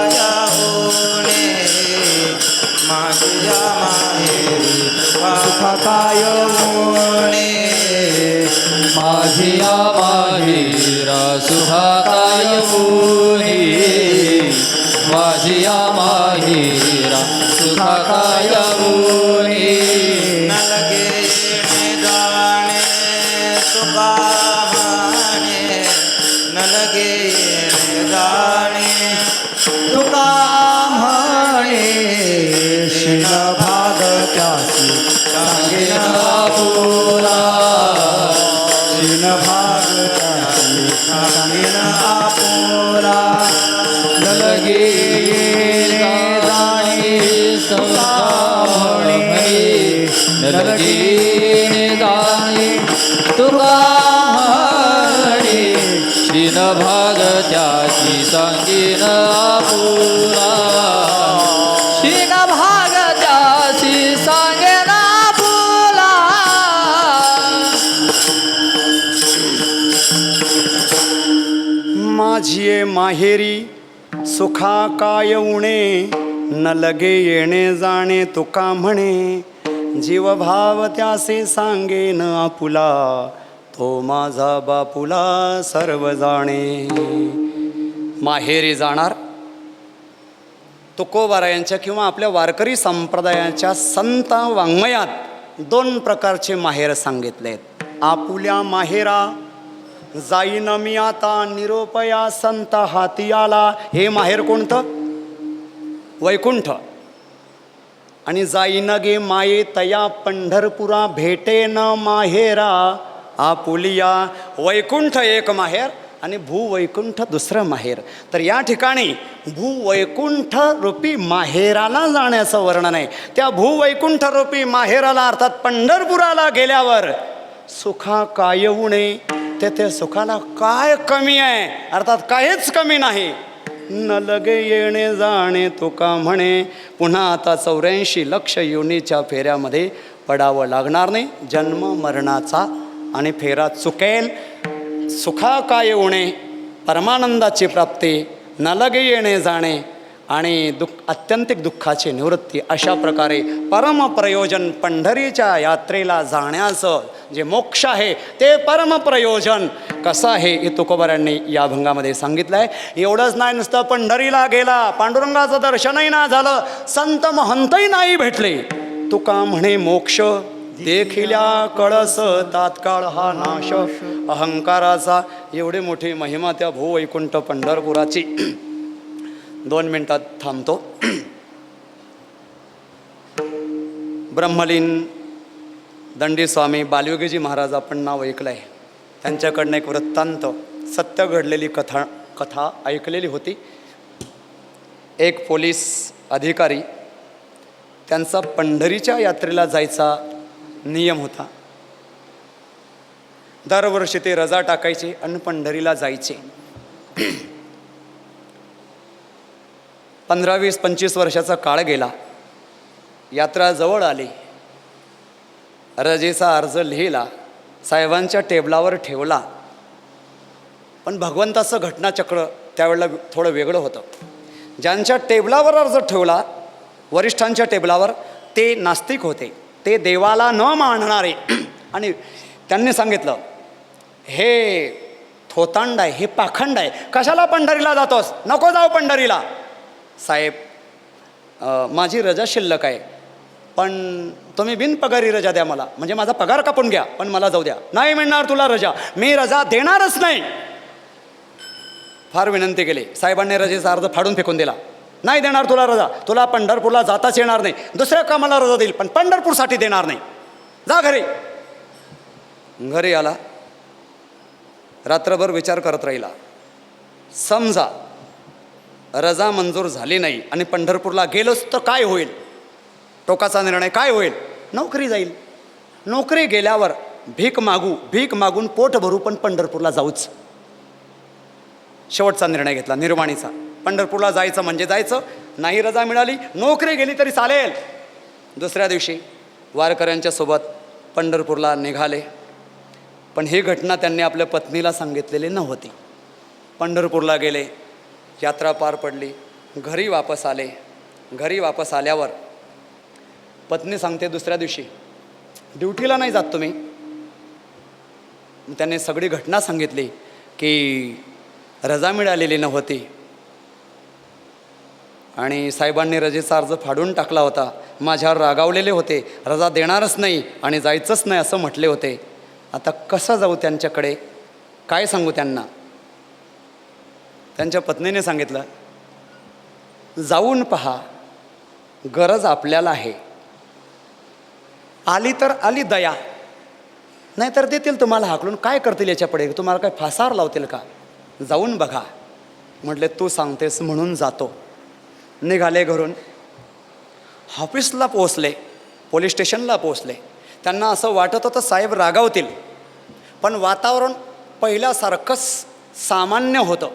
काय होणे माझी या माहेरी सुखा काय होणे माझिया माहेर सुखकाय माझिया माहेर सुखकाय न लगे जाणे सुखा म्हणे न लगे जाणे तुका म्हणे शिन भाग त्यासी सांगेन आपुला शिन भाग त्यासी सांगेन आपुला न लगे जाणे संसार नलगी जाणे तुका म्हणे श्रीन भाग त्याची सांगेन आपुला श्रीन भाग त्याची सांगेन आपुला माझी माहेरी सुखा काय उणे, न लगे येणे जाणे तुका म्हणे. जीव भाव त्यासे सांगेन आपुला, तो माझा बापुला सर्व जाणे. माहेरी जाणार तुकोबारायांच्या किंवा आपल्या वारकरी संप्रदायाच्या संत वाङ्मयात 2 प्रकारचे माहेर सांगितलेत. आपुल्या माहेरा जाईन मी आता निरोपया संत हाती आला. हे माहेर कोणतं? वैकुंठ. आणि जाईन गे माये तया पंढरपुरा भेटेन माहेरा आपुलिया. वैकुंठ एक माहेर आणि भूवैकुंठ दुसरं माहेर. तर या ठिकाणी भूवैकुंठ रूपी माहेराला जाण्याचं वर्णन आहे. त्या भूवैकुंठ रूपी माहेराला अर्थात पंढरपुराला गेल्यावर सुखा काय उणे, तेथे सुखाला काय कमी आहे, अर्थात काहीच कमी नाही. न लगे येणे जाणे तुका म्हणे. पुन्हा आता 84 लक्ष योनीच्या फेऱ्यामध्ये पडावं लागणार नाही. जन्म मरणाचा आणि फेरा चुकेल. सुखा काय उणे, परमानंदाची प्राप्ती, न लगे येणे जाणे आणि आत्यंतिक दुःखाची निवृत्ती. अशा प्रकारे परमप्रयोजन पंढरीच्या यात्रेला जाण्याचं जे मोक्ष आहे ते परमप्रयोजन कसं आहे हे तुकोबारांनी या भंगामध्ये सांगितलं आहे. एवढंच नाही, नुसतं पंढरीला गेला, पांडुरंगाचं दर्शनही नाही झालं, संत महंतही नाही भेटले, तुका म्हणे मोक्ष देखिल्या कळस तात्काळ हा नाश अहंकाराचा. एवढी मोठी महिमा त्या भूवैकुंठ पंढरपुराची. 2 मिनिटात थांबतो. ब्रह्मलीन दंडी स्वामी बालयोगीजी महाराज आपण नाव ऐकलं आहे. त्यांच्याकडनं एक वृत्तांत, सत्य घडलेली कथा ऐकलेली होती. एक पोलीस अधिकारी, त्यांचा पंढरीच्या यात्रेला जायचा नियम होता. दरवर्षी ते रजा टाकायचे आणि पंढरीला जायचे. 15, 20, 25 वर्षाचा काळ गेला. यात्रा जवळ आली. रजेचा अर्ज लिहिला, साहेबांच्या टेबलावर ठेवला. पण भगवंताचं घटनाचक्र त्यावेळेला थोडं वेगळं होतं. ज्यांच्या टेबलावर अर्ज ठेवला, वरिष्ठांच्या टेबलावर, ते नास्तिक होते, ते देवाला न मानणारे. आणि त्यांनी सांगितलं, हे थोतांड आहे, हे पाखंड आहे. कशाला पंढरीला जातोस? नको जाऊ पंढरीला. साहेब माझी रजा शिल्लक आहे, पण तुम्ही बिनपगारी रजा द्या मला, म्हणजे माझा पगार कापून घ्या, पण मला जाऊ द्या. नाही मिळणार तुला रजा, मी रजा देणारच नाही. फार विनंती केली. साहेबांनी रजेचा अर्ज फाडून फेकून दिला. नाही देणार तुला रजा, तुला पंढरपूरला जाताच येणार नाही, दुसऱ्या कामाला रजा देईल पण पंढरपूरसाठी देणार नाही, जा घरी. घरी आला, रात्रभर विचार करत राहिला. समजा रजा मंजूर झाली नाही आणि पंढरपूरला गेलोच तर काय होईल? टोकाचा निर्णय काय होईल? नोकरी जाईल. नोकरी गेल्यावर भीक मागून पोट भरू, पण पंढरपूरला जाऊच. शेवटचा निर्णय घेतला निर्वाणीचा. पंढरपूरला जायचं म्हणजे जायचं, नाही रजा मिळाली, नोकरी गेली तरी चालेल. दुसऱ्या दिवशी वारकऱ्यांच्या सोबत पंढरपूरला निघाले. पण ही घटना त्यांनी आपल्या पत्नीला सांगितलेली नव्हती. पंढरपूरला गेले, यात्रा पार पडली, घरी वापस आले. घरी वापस आल्यावर पत्नी सांगते दुसऱ्या दिवशी, ड्युटीला नाही जात तुम्ही? त्यांनी सगळी घटना सांगितली की रजा मिळालेली नव्हती आणि साहेबांनी रजेचा अर्ज फाडून टाकला होता. माझ्यावर रागावलेले होते, रजा देणारच नाही आणि जायचंच नाही असं म्हटले होते. आता कसं जाऊ त्यांच्याकडे, काय सांगू त्यांना? त्यांच्या पत्नीने सांगितलं, जाऊन पहा, गरज आपल्याला आहे. आली तर आली दया, नाही तर देतील तुम्हाला हाकलून. काय करतील याच्यापुढे? तुम्हाला काय फासावर लावतील का? जाऊन बघा. म्हटले तू सांगतेस म्हणून जातो. निघाले घरून. ऑफिसला पोहोचले, पोलीस स्टेशनला पोहोचले. त्यांना असं वाटत होतं साहेब रागावतील, पण वातावरण पहिल्यासारखंच सामान्य होतं.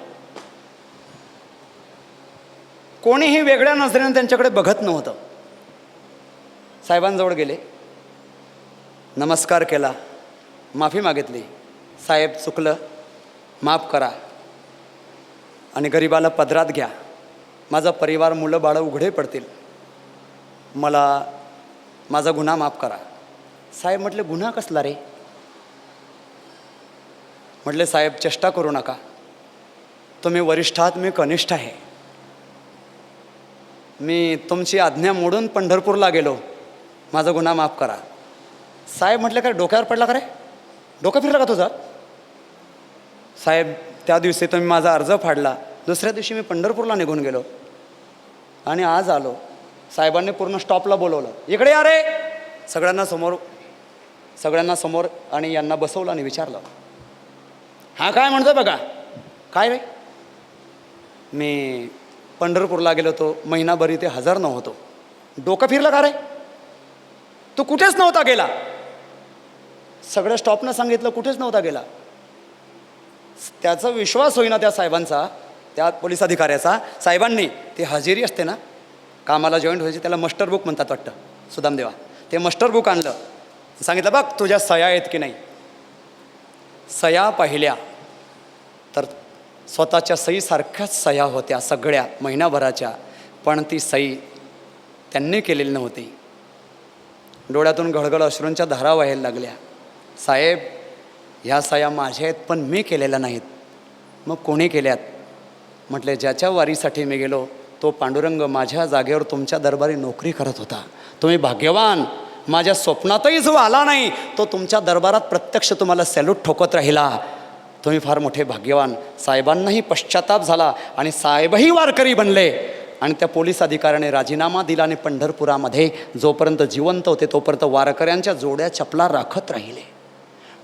कोणीही वेगळ्या नजरेने त्यांच्याकडे बघत नव्हतं. साहेबांजवळ गेले, नमस्कार केला, माफी मागितली. साहेब चुकलं, माफ करा आणि गरिबाला पदरात घ्या. माझा परिवार, मुलं बाळं उघडे पडतील, मला माझा गुन्हा माफ करा. साहेब म्हटले, गुन्हा कसला रे? म्हटले साहेब चेष्टा करू नका, तुम्ही वरिष्ठ आहात, मी कनिष्ठ आहे. मी तुमची आज्ञा मोडून पंढरपूरला गेलो, माझा गुन्हा माफ करा. साहेब म्हटले काय डोक्यावर पडला का रे? डोकं फिरलं का तुझं? साहेब त्या दिवशी तुम्ही माझा अर्ज फाडला, दुसऱ्या दिवशी मी पंढरपूरला निघून गेलो आणि आज आलो. साहेबांनी पूर्ण स्टॉपला बोलवलं, इकडे या रे. सगळ्यांना समोर आणि यांना बसवलं आणि विचारलं, हा काय म्हणतो बघा. काय रे? मी पंढरपूरला गेलो होतो, महिनाभर इथे हजर नव्हतो. डोकं फिरलं का रे? तू कुठेच नव्हता गेला. सगळ्या स्टॉपनं सांगितलं कुठेच नव्हता गेला. त्याचा विश्वास होईना त्या साहेबांचा, त्या पोलीस अधिकाऱ्याचा. साहेबांनी ती हजेरी असते ना, कामाला जॉईंट व्हायची, त्याला मस्टर बुक म्हणतात वाटतं, सुदामदेवा. ते मस्टर बुक आणलं, सांगितलं बघ तुझ्या सह्या आहेत की नाही. सह्या पाहिल्या तर स्वतःच्या सहीसारख्याच सह्या होत्या सगळ्या महिनाभराच्या, पण ती सही त्यांनी केलेली नव्हती. डोळ्यातून गळगळ अश्रूंच्या धारा व्हायला लागल्या. साहेब ह्या सह्या माझ्या आहेत, पण मी केलेल्या नाहीत. मग कोणी केल्यात? म्हटले ज्याच्या वारीसाठी मी गेलो तो पांडुरंग माझ्या जागेवर तुमच्या दरबारी नोकरी करत होता. तुम्ही भाग्यवान, माझ्या स्वप्नातही जो आला नाही तो तुमच्या दरबारात प्रत्यक्ष तुम्हाला सॅल्यूट ठोकत राहिला. तुम्ही फार मोठे भाग्यवान. साहेबांनाही पश्चाताप झाला आणि साहेबही वारकरी बनले आणि त्या पोलीस अधिकाऱ्याने राजीनामा दिला आणि पंढरपुरामध्ये जोपर्यंत जिवंत होते तोपर्यंत वारकऱ्यांच्या जोड्या चपला राखत राहिले.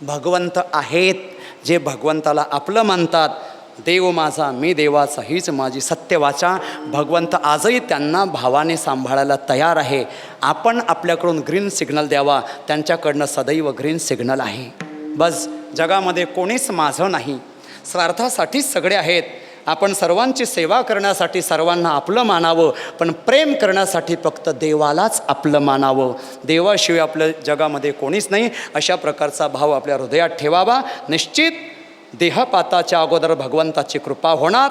भगवंत आहेत जे भगवंताला आपलं मानतात. देव माझा मी देवाचा, हीच माझी सत्यवाचा. भगवंत आजही त्यांना भावाने सांभाळायला तयार आहे. आपण आपल्याकडून ग्रीन सिग्नल द्यावा, त्यांच्याकडनं सदैव ग्रीन सिग्नल आहे. बस जगामध्ये कोणीच माझं नाही, स्वार्थासाठीच सगळे आहेत. आपण सर्वांची सेवा करण्यासाठी सर्वांना आपलं मानावं, पण प्रेम करण्यासाठी फक्त देवालाच आपलं मानावं. देवाशिवाय आपलं जगामध्ये कोणीच नाही. अशा प्रकारचा भाव आपल्या हृदयात ठेवावा. निश्चित देहपाताच्या अगोदर भगवंताची कृपा होणार.